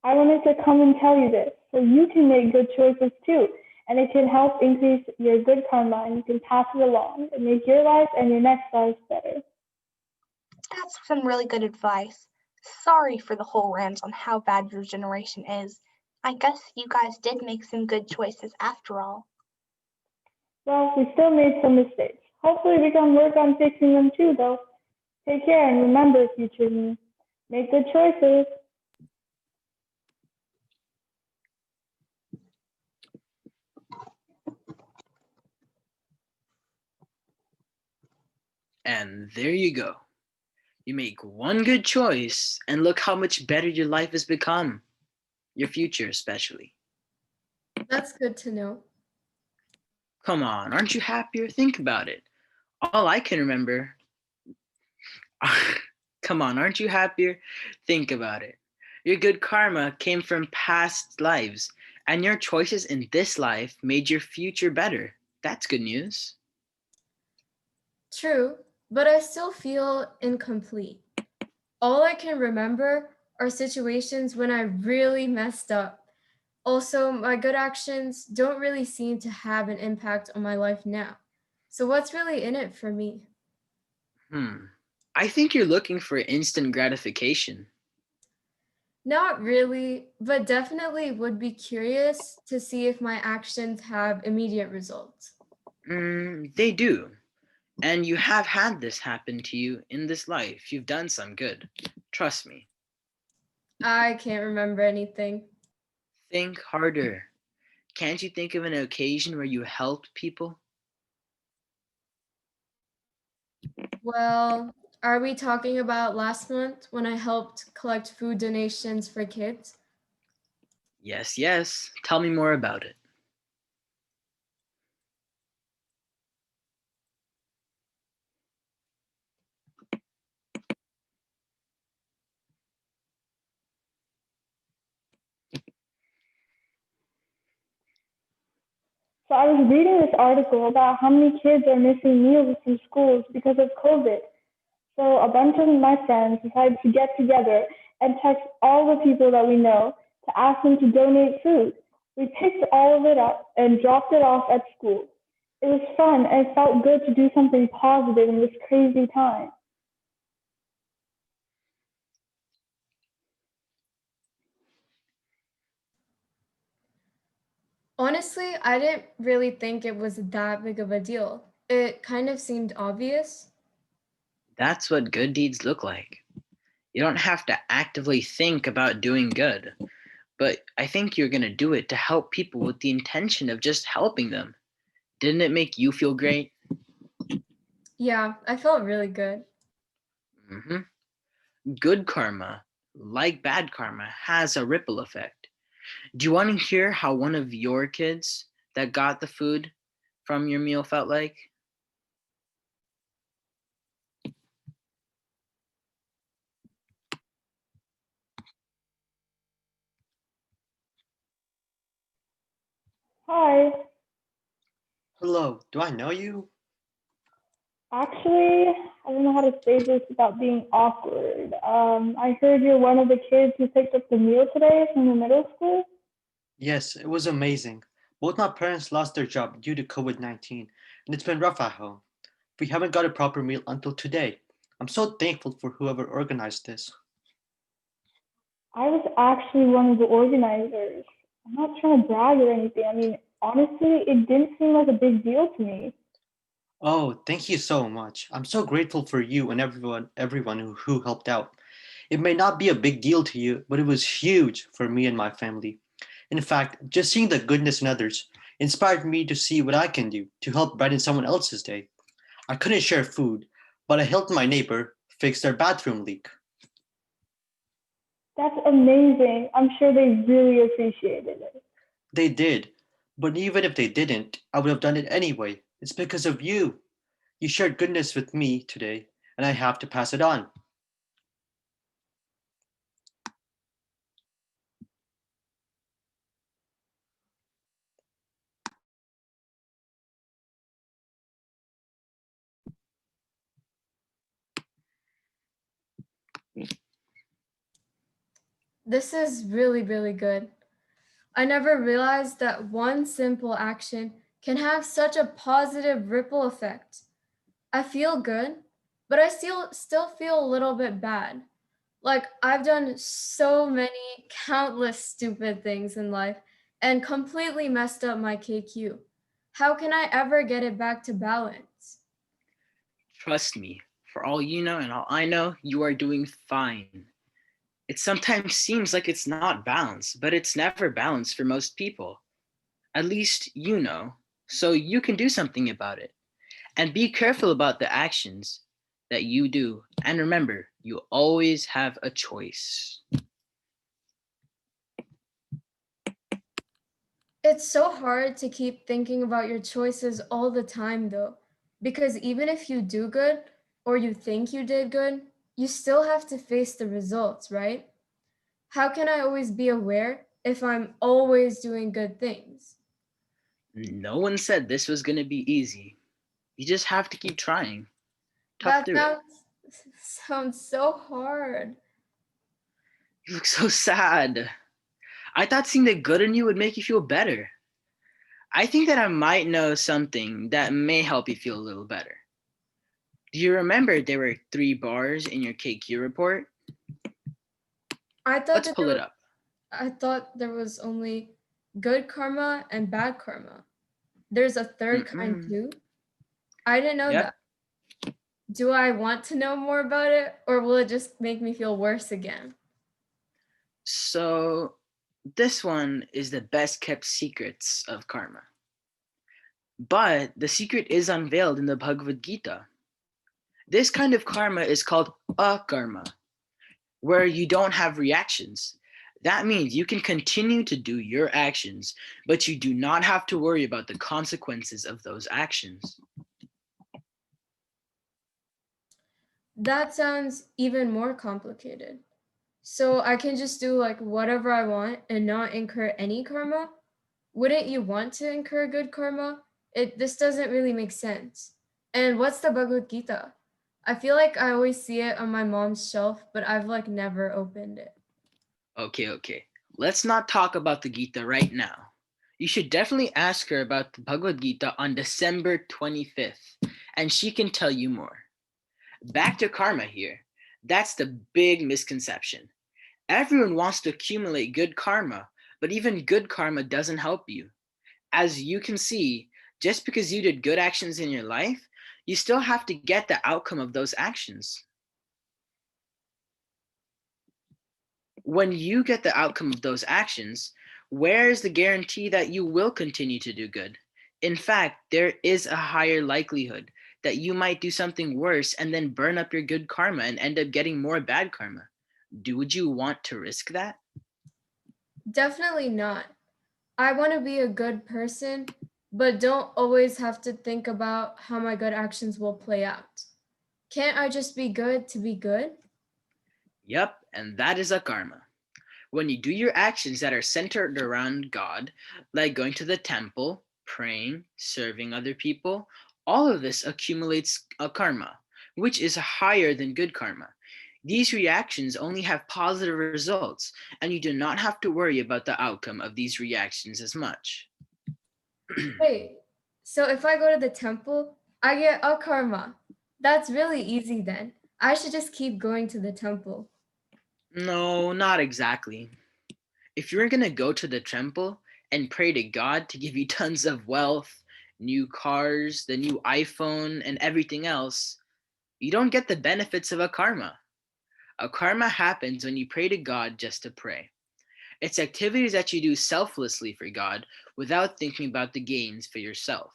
I wanted to come and tell you this so you can make good choices too, and it can help increase your good karma and you can pass it along and make your life and your next life better. That's some really good advice. Sorry for the whole rant on how bad your generation is. I guess you guys did make some good choices after all. Well, we still made some mistakes. Hopefully we can work on fixing them too, though. Take care and remember, future me. Make good choices. And there you go. You make one good choice, and look how much better your life has become. Your future, especially. That's good to know. Come on, aren't you happier? Think about it. All I can remember. Come on, aren't you happier? Think about it. Your good karma came from past lives, and your choices in this life made your future better. That's good news. True, but I still feel incomplete. All I can remember are situations when I really messed up. Also, my good actions don't really seem to have an impact on my life now. So, what's really in it for me? I think you're looking for instant gratification. Not really, but definitely would be curious to see if my actions have immediate results. They do. And you have had this happen to you in this life. You've done some good. Trust me. I can't remember anything. Think harder. Can't you think of an occasion where you helped people? Well, are we talking about last month when I helped collect food donations for kids? Yes. Tell me more about it. So I was reading this article about how many kids are missing meals from schools because of COVID. So a bunch of my friends decided to get together and text all the people that we know to ask them to donate food. We picked all of it up and dropped it off at school. It was fun and it felt good to do something positive in this crazy time. Honestly, I didn't really think it was that big of a deal. It kind of seemed obvious. That's what good deeds look like. You don't have to actively think about doing good, but I think you're going to do it to help people with the intention of just helping them. Didn't it make you feel great? Yeah, I felt really good. hmm Good karma, like bad karma, has a ripple effect. Do you want to hear how one of your kids that got the food from your meal felt like? Hi. Hello, do I know you? Actually, I don't know how to say this without being awkward. I heard you're one of the kids who picked up the meal today from the middle school. Yes, it was amazing. Both my parents lost their job due to COVID-19, and it's been rough at home. We haven't got a proper meal until today. I'm so thankful for whoever organized this. I was actually one of the organizers. I'm not trying to brag or anything. I mean, Honestly, it didn't seem like a big deal to me. Oh, thank you so much. I'm so grateful for you and everyone who helped out. It may not be a big deal to you, but it was huge for me and my family. In fact, just seeing the goodness in others inspired me to see what I can do to help brighten someone else's day. I couldn't share food, but I helped my neighbor fix their bathroom leak. That's amazing. I'm sure they really appreciated it. They did, but even if they didn't, I would have done it anyway. It's because of you. You shared goodness with me today, and I have to pass it on. This is really, really good. I never realized that one simple action can have such a positive ripple effect. I feel good, but I still feel a little bit bad. Like I've done so many countless stupid things in life and completely messed up my KQ. How can I ever get it back to balance? Trust me, for all you know and all I know, you are doing fine. It sometimes seems like it's not balanced, but it's never balanced for most people. At least you know, so you can do something about it. And be careful about the actions that you do. And remember, you always have a choice. It's so hard to keep thinking about your choices all the time, though, because even if you do good or you think you did good, you still have to face the results, right? How can I always be aware if I'm always doing good things? No one said this was going to be easy. You just have to keep trying. Tough That through it. sounds so hard. You look so sad. I thought seeing the good in you would make you feel better. I think that I might know something that may help you feel a little better. Do you remember there were 3 bars in your KQ report? I thought Let's that pull it up. I thought there was only good karma and bad karma. There's a third kind Mm-mm. too. I didn't know Yep. that. Do I want to know more about it or will it just make me feel worse again? So, this one is the best kept secrets of karma. But the secret is unveiled in the Bhagavad Gita. This kind of karma is called akarma, where you don't have reactions. That means you can continue to do your actions, but you do not have to worry about the consequences of those actions. That sounds even more complicated. So I can just do like whatever I want and not incur any karma? Wouldn't you want to incur good karma? This doesn't really make sense. And what's the Bhagavad Gita? I feel like I always see it on my mom's shelf, but I've like never opened it. Okay. Let's not talk about the Gita right now. You should definitely ask her about the Bhagavad Gita on December 25th, and she can tell you more. Back to karma here. That's the big misconception. Everyone wants to accumulate good karma, but even good karma doesn't help you. As you can see, just because you did good actions in your life, you still have to get the outcome of those actions. When you get the outcome of those actions, where is the guarantee that you will continue to do good? In fact, there is a higher likelihood that you might do something worse and then burn up your good karma and end up getting more bad karma. Would you want to risk that? Definitely not. I want to be a good person, but don't always have to think about how my good actions will play out. Can't I just be good to be good? Yep, and that is a karma. When you do your actions that are centered around God, like going to the temple, praying, serving other people, all of this accumulates a karma, which is higher than good karma. These reactions only have positive results, and you do not have to worry about the outcome of these reactions as much. Wait, so if I go to the temple, I get a karma. That's really easy then. I should just keep going to the temple. No, not exactly. If you're going to go to the temple, and pray to God to give you tons of wealth, new cars, the new iPhone, and everything else, you don't get the benefits of a karma. A karma happens when you pray to God just to pray. It's activities that you do selflessly for God without thinking about the gains for yourself.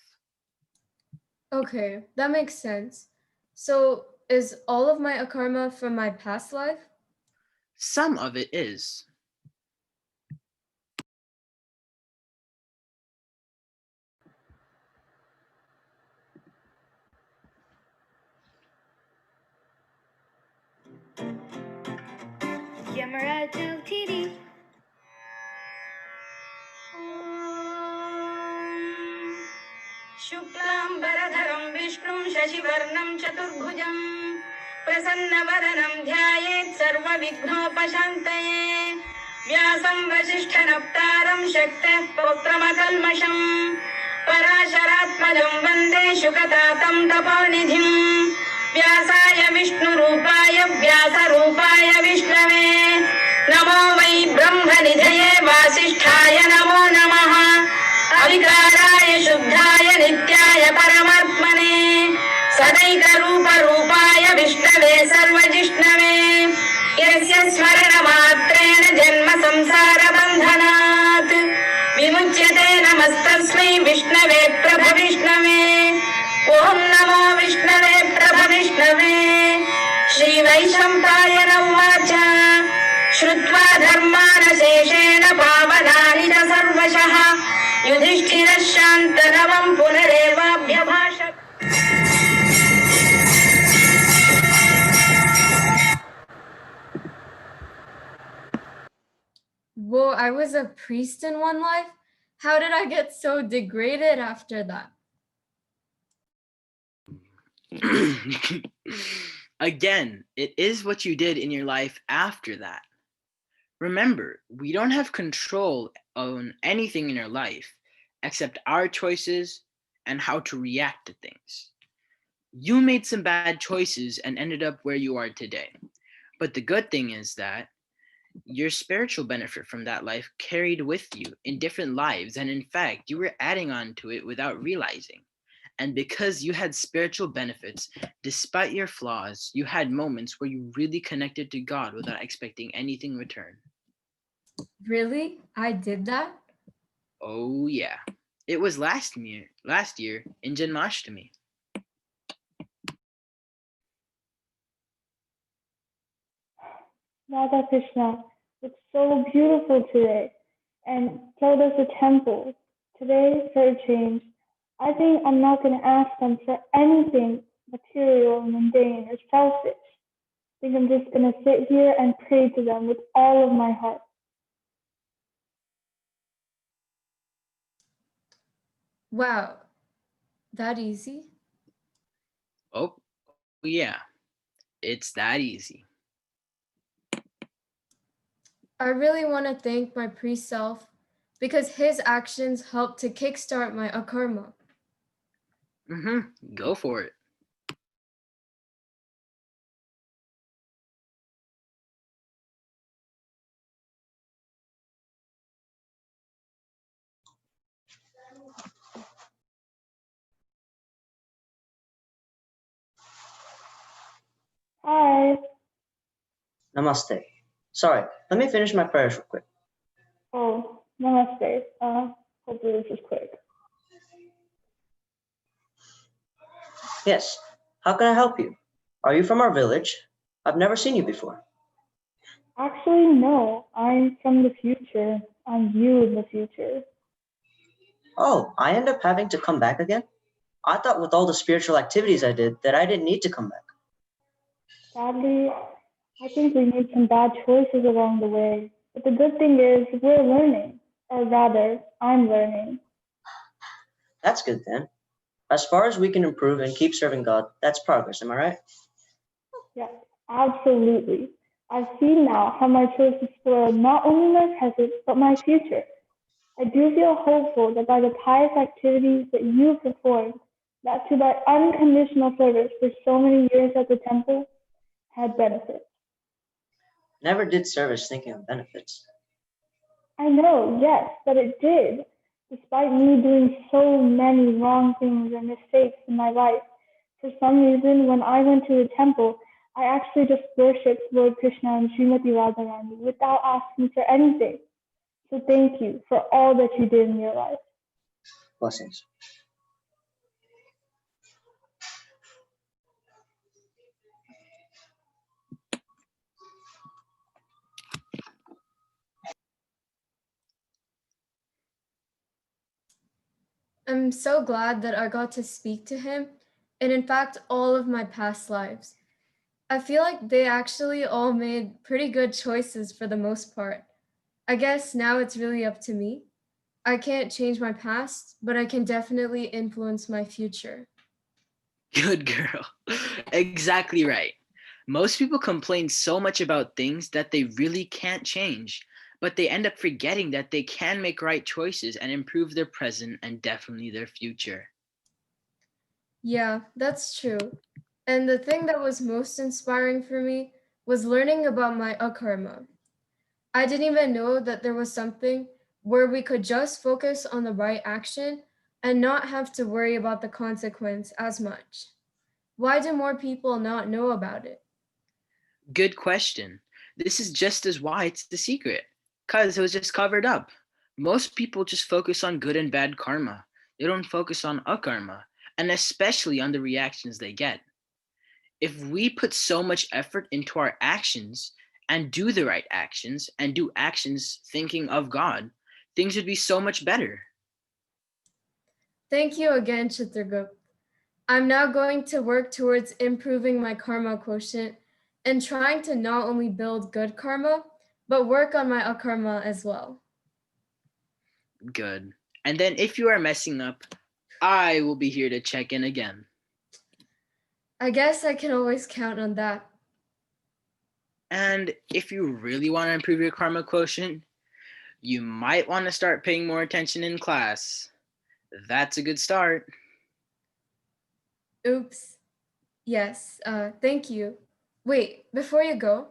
Okay, that makes sense. So, is all of my akarma from my past life? Some of it is. Yamaraj TV. शुक्लाम्बरधरं विष्णुं शशिवर्णं चतुर्भुजं प्रसन्नवदनं ध्यायेत् सर्वविघ्नोपशान्तये व्यासं वसिष्ठनप्तारं शक्तेः पौत्रमकल्मषं पराशरात्मजं वन्दे शुकतातं तपोनिधिं व्यासाय विष्णुरूपाय व्यासरूपाय विष्णवे नमो वै ब्रह्मनिधये वासिष्ठाय नमो नमः अविकाराय शुद्धाय नित्याय परमात्मने सदैकरूपरूपाय विष्णवे सर्वजिष्णवे यस्य स्मरणमात्रेण जन्म संसारबन्धनात् विमुच्यते नमस्तस्मै विष्णवे प्रभविष्णवे ॐ नमो विष्णवे प्रभविष्णवे श्रीवैशम्पायन उवाच श्रुत्वा धर्मानशेषेण पावनानि च सर्वशः युधिष्ठिरः शान्तनवं पुनरेवाभ्यभाषत. Whoa, I was a priest in one life? How did I get so degraded after that? Again, it is what you did in your life after that. Remember, we don't have control on anything in our life except our choices and how to react to things. You made some bad choices and ended up where you are today. But the good thing is that your spiritual benefit from that life carried with you in different lives, and in fact, you were adding on to it without realizing. And because you had spiritual benefits, despite your flaws, you had moments where you really connected to God without expecting anything in return. Really? I did that? Oh yeah. It was last year in Janmashtami. Radha Krishna, it's so beautiful today. And so does the temple. Today, for a change, I think I'm not going to ask them for anything material, mundane, or selfish. I think I'm just going to sit here and pray to them with all of my heart. Wow, that easy? Oh yeah. It's that easy. I really want to thank my priest self because his actions helped to kickstart my akarma. Go for it. Hi. Namaste. Sorry, let me finish my prayers real quick. Oh, namaste. Hopefully this is quick. Yes, how can I help you? Are you from our village? I've never seen you before. Actually, no. I'm from the future. I'm you in the future. Oh, I end up having to come back again? I thought with all the spiritual activities I did that I didn't need to come back. Sadly, I think we made some bad choices along the way. But the good thing is we're learning. Or rather, I'm learning. That's good then. As far as we can improve and keep serving God, that's progress, am I right? Yes, absolutely. I see now how my choices spoil not only my present, but my future. I do feel hopeful that by the pious activities that you've performed, that to thy unconditional service for so many years at the temple, had benefits. Never did service thinking of benefits. I know, yes, but it did. Despite me doing so many wrong things and mistakes in my life, for some reason, when I went to the temple, I actually just worshipped Lord Krishna and Srimati Radharani without asking for anything. So thank you for all that you did in your life. Blessings. I'm so glad that I got to speak to him, and in fact, all of my past lives. I feel like they actually all made pretty good choices for the most part. I guess now it's really up to me. I can't change my past, but I can definitely influence my future. Good girl. Exactly right. Most people complain so much about things that they really can't change, but they end up forgetting that they can make right choices and improve their present and definitely their future. Yeah, that's true. And the thing that was most inspiring for me was learning about my akarma. I didn't even know that there was something where we could just focus on the right action and not have to worry about the consequence as much. Why do more people not know about it? Good question. This is just as why it's the secret, because it was just covered up. Most people just focus on good and bad karma. They don't focus on akarma, and especially on the reactions they get. If we put so much effort into our actions and do the right actions and do actions thinking of God, things would be so much better. Thank you again, Chitragupta. I'm now going to work towards improving my karma quotient and trying to not only build good karma, but work on my akarma as well. Good. And then if you are messing up, I will be here to check in again. I guess I can always count on that. And if you really want to improve your karma quotient, you might want to start paying more attention in class. That's a good start. Oops. Yes, thank you. Wait, before you go,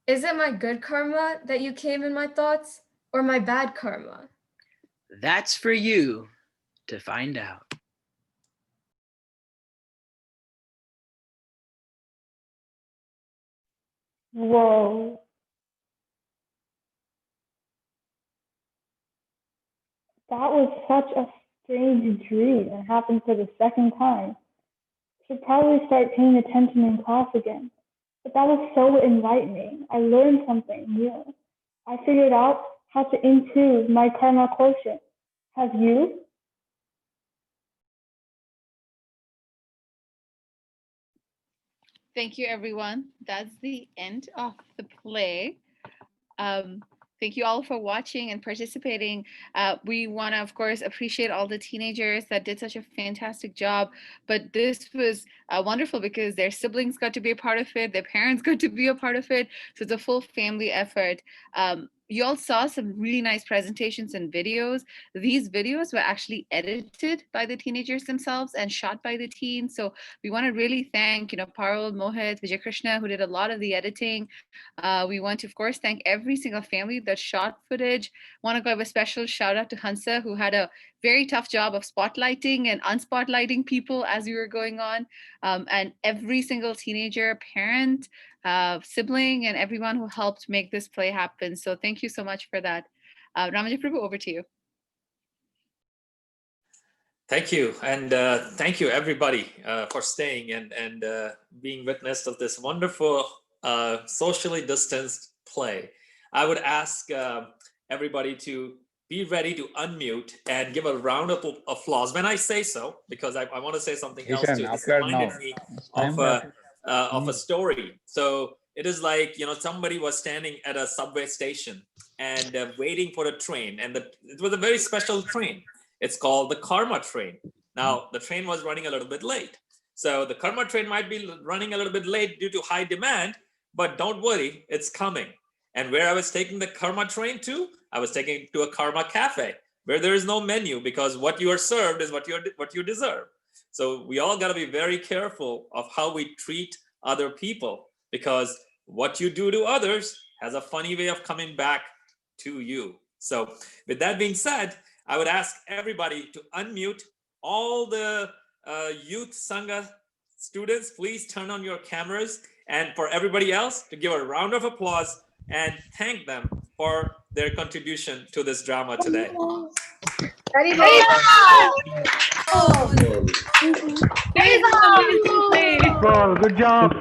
is it my good karma that you came in my thoughts or my bad karma? That's for you to find out. Whoa. That was such a strange dream. It happened for the second time. Should probably start paying attention in class again. But that was so enlightening. I learned something new. I figured out how to improve my karma quotient. Have you? Thank you, everyone. That's the end of the play. Um, thank you all for watching and participating. We want to, of course, appreciate all the teenagers that did such a fantastic job. But this was wonderful because their siblings got to be a part of it, their parents got to be a part of it. So it's a full family effort. You all saw some really nice presentations and videos. These videos were actually edited by the teenagers themselves and shot by the teens. So we want to really thank, Parul, Mohit, Vijay Krishna, who did a lot of the editing. We want to, of course, thank every single family that shot footage. Want to give a special shout out to Hansa, who had a very tough job of spotlighting and unspotlighting people as we were going on. And every single teenager, parent, sibling, and everyone who helped make this play happen. So thank you so much for that. Ramaji Prabhu, over to you. Thank you, and thank you everybody for staying and being witness of this wonderful socially distanced play. I would ask everybody to be ready to unmute and give a round of applause when I say so, because I want to say something else too. This reminded me of a story. So it is like, somebody was standing at a subway station and waiting for a train, and it was a very special train. It's called the Karma train. Now, the train was running a little bit late. So the Karma train might be running a little bit late due to high demand, but don't worry, it's coming. And where I was taking the Karma train to, I was taking it to a Karma cafe where there is no menu, because what you are served is what you deserve. So we all got to be very careful of how we treat other people, because what you do to others has a funny way of coming back to you. So with that being said, I would ask everybody to unmute. All the youth Sangha students, please turn on your cameras, and for everybody else to give a round of applause and thank them for their contribution to this drama today. Good job.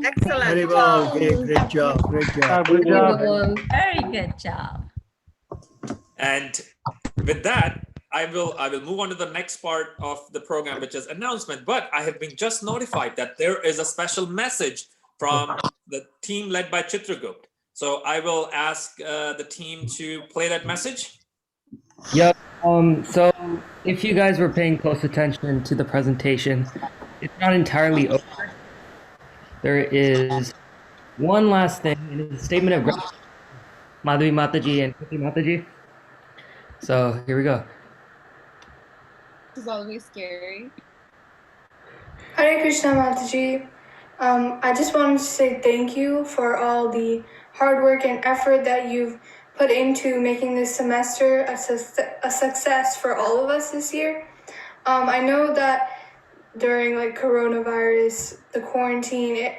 Excellent. Haribol, great job, great job. Good job. Very good job. And with that, I will move on to the next part of the program, which is announcement. But I have been just notified that there is a special message from the team led by Chitragupta. So I will ask the team to play that message. Yep. So if you guys were paying close attention to the presentation, it's not entirely over. There is one last thing, and it's a statement of gratitude, Madhvi Mataji and Kriti Mataji. So here we go. This is always scary. Hare Krishna Mataji. I just wanted to say thank you for all the hard work and effort that you've put into making this semester a success for all of us this year. I know that during like coronavirus, the quarantine,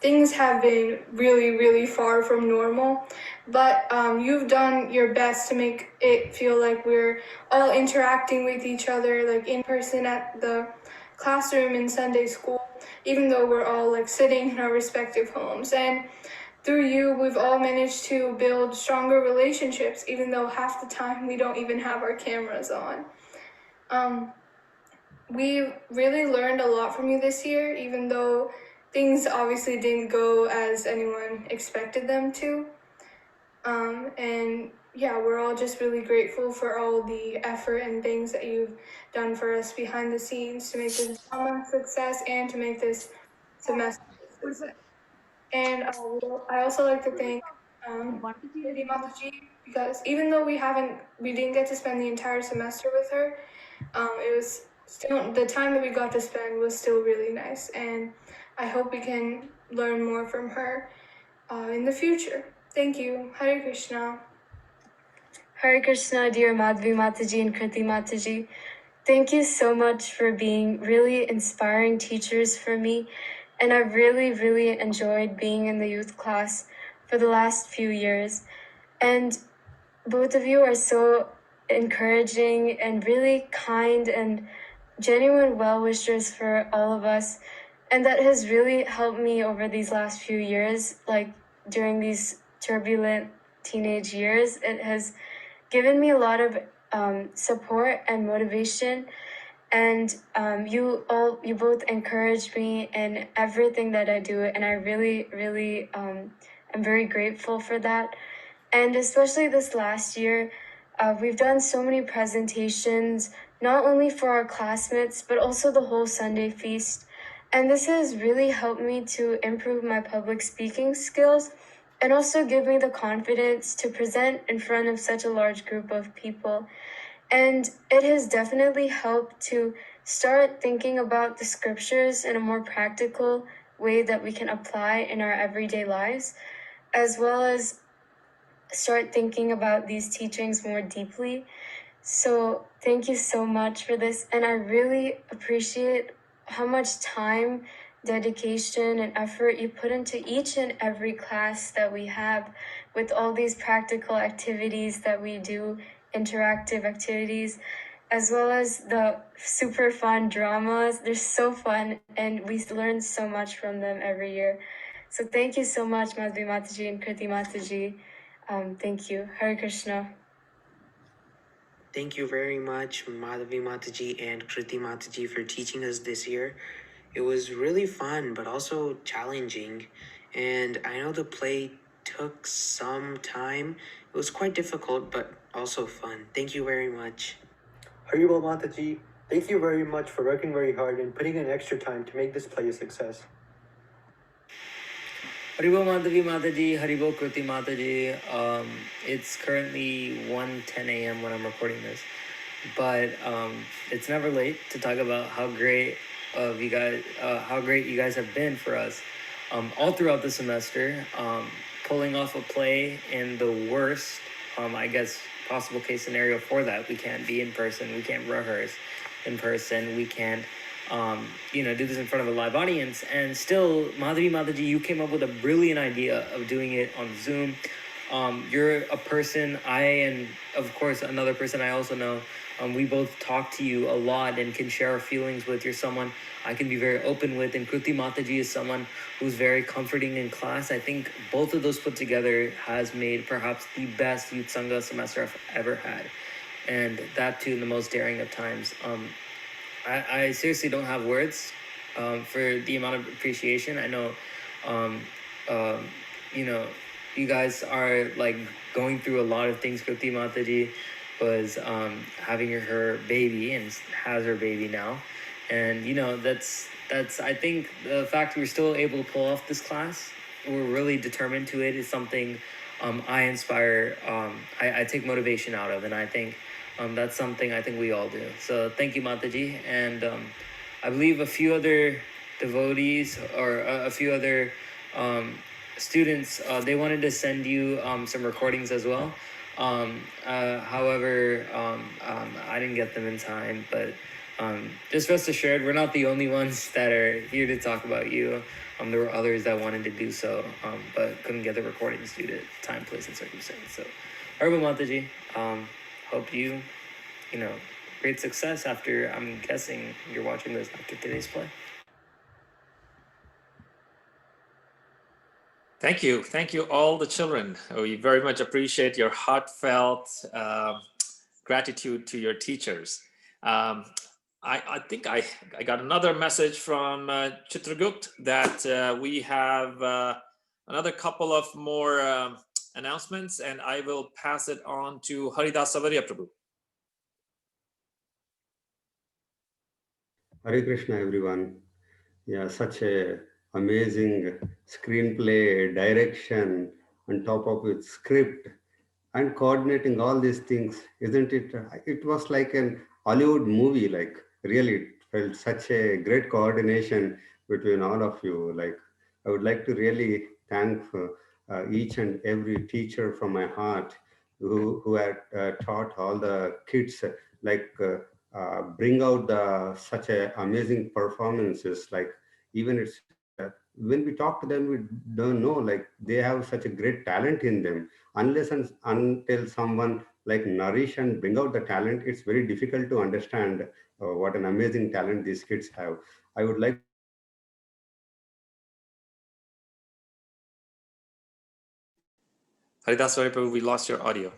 things have been really far from normal, but you've done your best to make it feel like we're all interacting with each other, like in person at the classroom in Sunday school, even though we're all like sitting in our respective homes. And through you, we've all managed to build stronger relationships, even though half the time we don't even have our cameras on. We really learned a lot from you this year, even though things obviously didn't go as anyone expected them to. And yeah, we're all just really grateful for all the effort and things that you've done for us behind the scenes to make this drama a success and to make this semester a success. And I also like to thank Lady Mataji, because even though we didn't get to spend the entire semester with her, it was still, the time that we got to spend was still really nice, and I hope we can learn more from her in the future. Thank you. Hare Krishna. Hare Krishna, dear Madhvi Mataji and Kriti Mataji. Thank you so much for being really inspiring teachers for me. And I've really enjoyed being in the youth class for the last few years. And both of you are so encouraging and really kind and genuine well-wishers for all of us. And that has really helped me over these last few years, like during these turbulent teenage years. It has given me a lot of support and motivation. And you both encourage me in everything that I do, and I really am very grateful for that. And especially this last year, we've done so many presentations, not only for our classmates, but also the whole Sunday feast. And this has really helped me to improve my public speaking skills and also give me the confidence to present in front of such a large group of people. And it has definitely helped to start thinking about the scriptures in a more practical way that we can apply in our everyday lives, as well as start thinking about these teachings more deeply. So thank you so much for this. And I really appreciate how much time, dedication, and effort you put into each and every class that we have, with all these practical activities that we do, interactive activities, as well as the super fun dramas. They're so fun, and we learn so much from them every year. So thank you so much, Madhvi Mataji and Kriti Mataji. Thank you. Hare Krishna. Thank you very much, Madhavi Mataji and Kriti Mataji, for teaching us this year. It was really fun, but also challenging. And I know the play took some time. It was quite difficult, but also fun. Thank you very much. Haribol Mataji, thank you very much for working very hard and putting in extra time to make this play a success. Haribol Madhavi Mataji, Haribol Kriti Mataji. It's currently 1:10 a.m. when I'm recording this, but it's never late to talk about how great you guys have been for us all throughout the semester. pulling off a play in the worst, I guess, possible case scenario for that. We can't be in person. We can't rehearse in person. We can't, do this in front of a live audience. And still, Madhuri Mataji, you came up with a brilliant idea of doing it on Zoom. You're a person, and of course, another person I also know, we both talk to you a lot and can share our feelings with. You're someone I can be very open with, and Kruti Mataji is someone who's very comforting in class. I think both of those put together has made perhaps the best Youth Sangha semester I've ever had, and that too in the most daring of times. I seriously don't have words for the amount of appreciation. I know, you guys are like going through a lot of things. Kruti Mataji was having her baby and has her baby now. And, that's I think the fact we're still able to pull off this class, we're really determined to it, is something I inspire, I take motivation out of. And I think that's something I think we all do. So thank you, Mataji. And I believe a few other devotees or a few other students, they wanted to send you some recordings as well. However, I didn't get them in time, but just rest assured, we're not the only ones that are here to talk about you. There were others that wanted to do so, but couldn't get the recordings due to time, place, and circumstance. So, Arba Mataji, hope you, great success after, I'm guessing you're watching this after today's play. Thank you. Thank you, all the children. We very much appreciate your heartfelt gratitude to your teachers. I think I got another message from Chitragupta that we have another couple of more announcements, and I will pass it on to Haridas Savaria Prabhu. Hare Krishna, everyone. Yeah, such a amazing screenplay, direction, on top of it, script, and coordinating all these things, isn't it? It was like an Hollywood movie, like really it felt such a great coordination between all of you. Like I would like to really thank each and every teacher from my heart who had taught all the kids, like bring out such a amazing performances. Like even it's when we talk to them, we don't know, like they have such a great talent in them. Unless and until someone like nourish and bring out the talent, it's very difficult to understand what an amazing talent these kids have. I would like Haridas Savaria Prabhu, we lost your audio.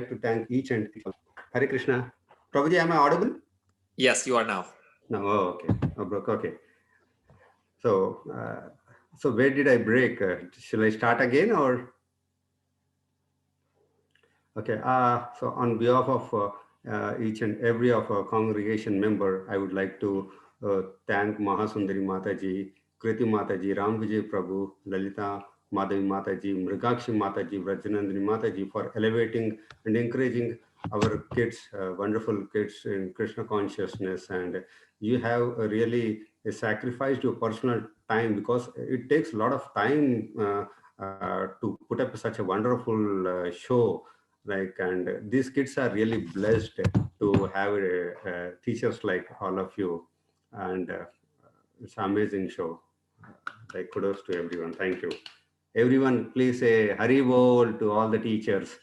to thank each and Hare Krishna. Prabhuji, am I audible? Yes, you are now. No, okay. Okay. So, so where did I break? Shall I start again or? Okay. So on behalf of each and every of our congregation member, I would like to thank Mahasundari Mataji, Kriti Mataji, Ram Vijay Prabhu, Lalita Madhavi Mataji, Mrigakshi Mataji, Vrajanandani Mataji for elevating and encouraging our kids, wonderful kids in Krishna consciousness. And you have really sacrificed your personal time, because it takes a lot of time to put up such a wonderful show. Like, and these kids are really blessed to have teachers like all of you. And it's an amazing show. Like, kudos to everyone. Thank you. Everyone, please say Hari Bol to all the teachers.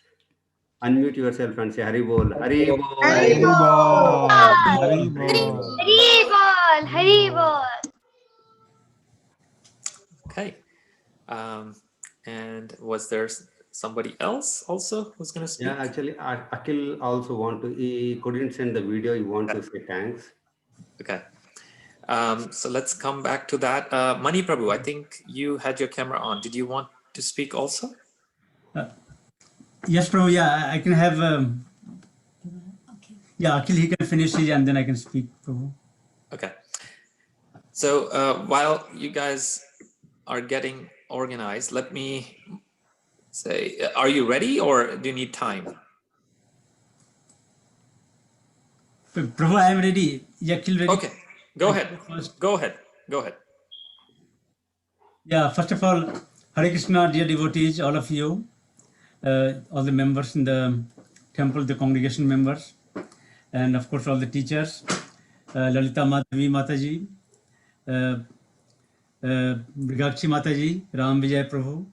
Unmute yourself and say Hari Bol. Hari Bol. Hari Bol. Hari Bol. Hari Bol. Hari Bol. Okay. And was there somebody else also who's going to speak? Yeah, actually, Akhil also he couldn't send the video. He want to say thanks. Okay. So let's come back to that. Mani Prabhu, I think you had your camera on. Did you want to speak also? Yes, Prabhu. Yeah, I can have. Yeah, Akhil, he can finish it and then I can speak, Prabhu. Okay. So while you guys are getting organized, let me say, are you ready or do you need time? Prabhu, I am ready. Akhil ready? Okay. Go I ahead. go first. Go ahead. Go ahead. Yeah, first of all, Hare Krishna, dear devotees, all of you, all the members in the temple, the congregation members, and of course all the teachers, Lalita Madhavi Mataji, Brigakshi Mataji, Ram Vijay Prabhu,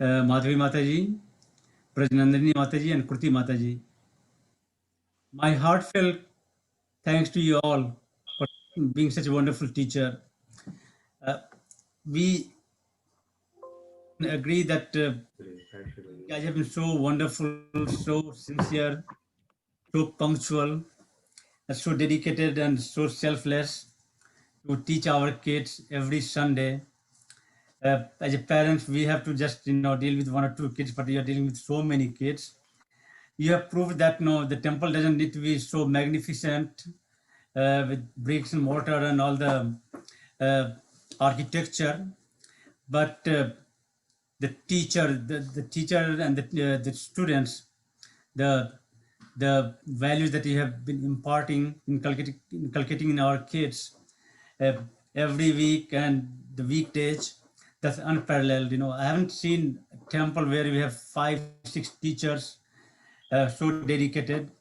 Madhavi Mataji, Prajnandini Mataji, and Kruti Mataji. My heartfelt thanks to you all for being such a wonderful teacher. We agree that you guys have been so wonderful, so sincere, so punctual, so dedicated, and so selfless to teach our kids every Sunday. As a parent, we have to just deal with one or two kids, but you are dealing with so many kids. You have proved that no, the temple doesn't need to be so magnificent with bricks and mortar and all the architecture, but the teacher and the students, the values that you have been imparting, inculcating in our kids uh, every week and the weekdays, that's unparalleled. I haven't seen a temple where we have 5, 6 teachers so dedicated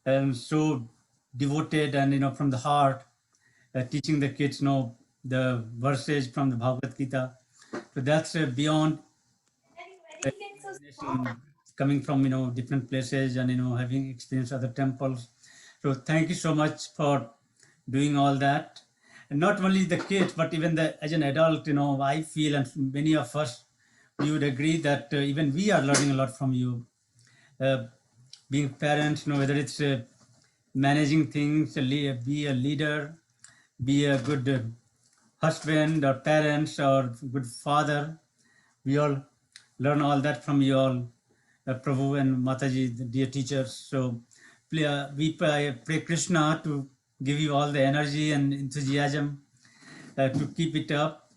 and so devoted and from the heart teaching the kids the verses from the Bhagavad Gita. So that's beyond imagination, coming from different places and having experienced other temples. So thank you so much for doing all that. And not only the kids, but even as an adult, I feel, and many of us, we would agree that even we are learning a lot from you. Being parents, whether it's managing things, be a leader, be a good husband or parents or good father. We all learn all that from you all, Prabhu and Mataji, the dear teachers. So we pray Krishna to give you all the energy and enthusiasm to keep it up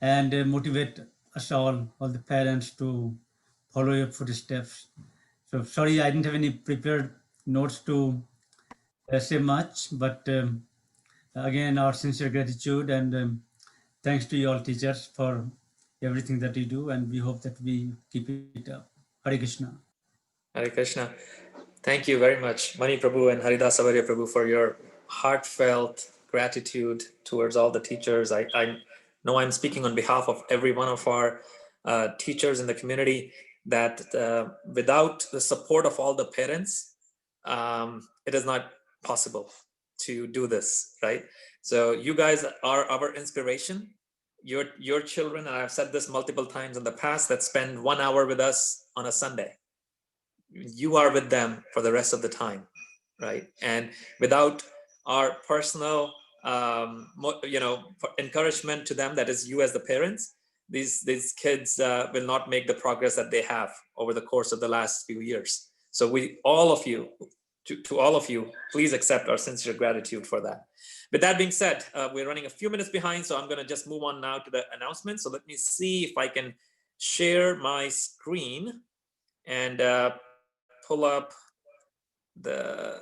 and motivate us all the parents to follow your footsteps. So sorry, I didn't have any prepared notes to say much, but again, our sincere gratitude and thanks to you all teachers for everything that you do, and we hope that we keep it up. Hare Krishna. Hare Krishna. Thank you very much, Mani Prabhu and Haridas Avarya Prabhu, for your heartfelt gratitude towards all the teachers. I know I'm speaking on behalf of every one of our teachers in the community that without the support of all the parents, it is not possible to do this, right? So you guys are our inspiration. Your children, and I've said this multiple times in the past, that spend 1 hour with us on a Sunday. You are with them for the rest of the time, right? And without our personal encouragement to them, that is you as the parents, these kids will not make the progress that they have over the course of the last few years. So all of you, to all of you, please accept our sincere gratitude for that. With that being said, we're running a few minutes behind, so I'm going to just move on now to the announcements. So let me see if I can share my screen and pull up the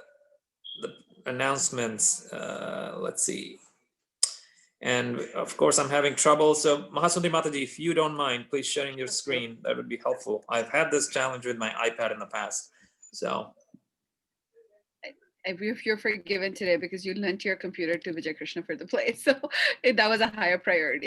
announcements. Let's see. And of course, I'm having trouble. So Mahasundari Mataji, if you don't mind, please sharing your screen. That would be helpful. I've had this challenge with my iPad in the past. So You're forgiven today because you lent your computer to Vijay Krishna for the play. So that was a higher priority.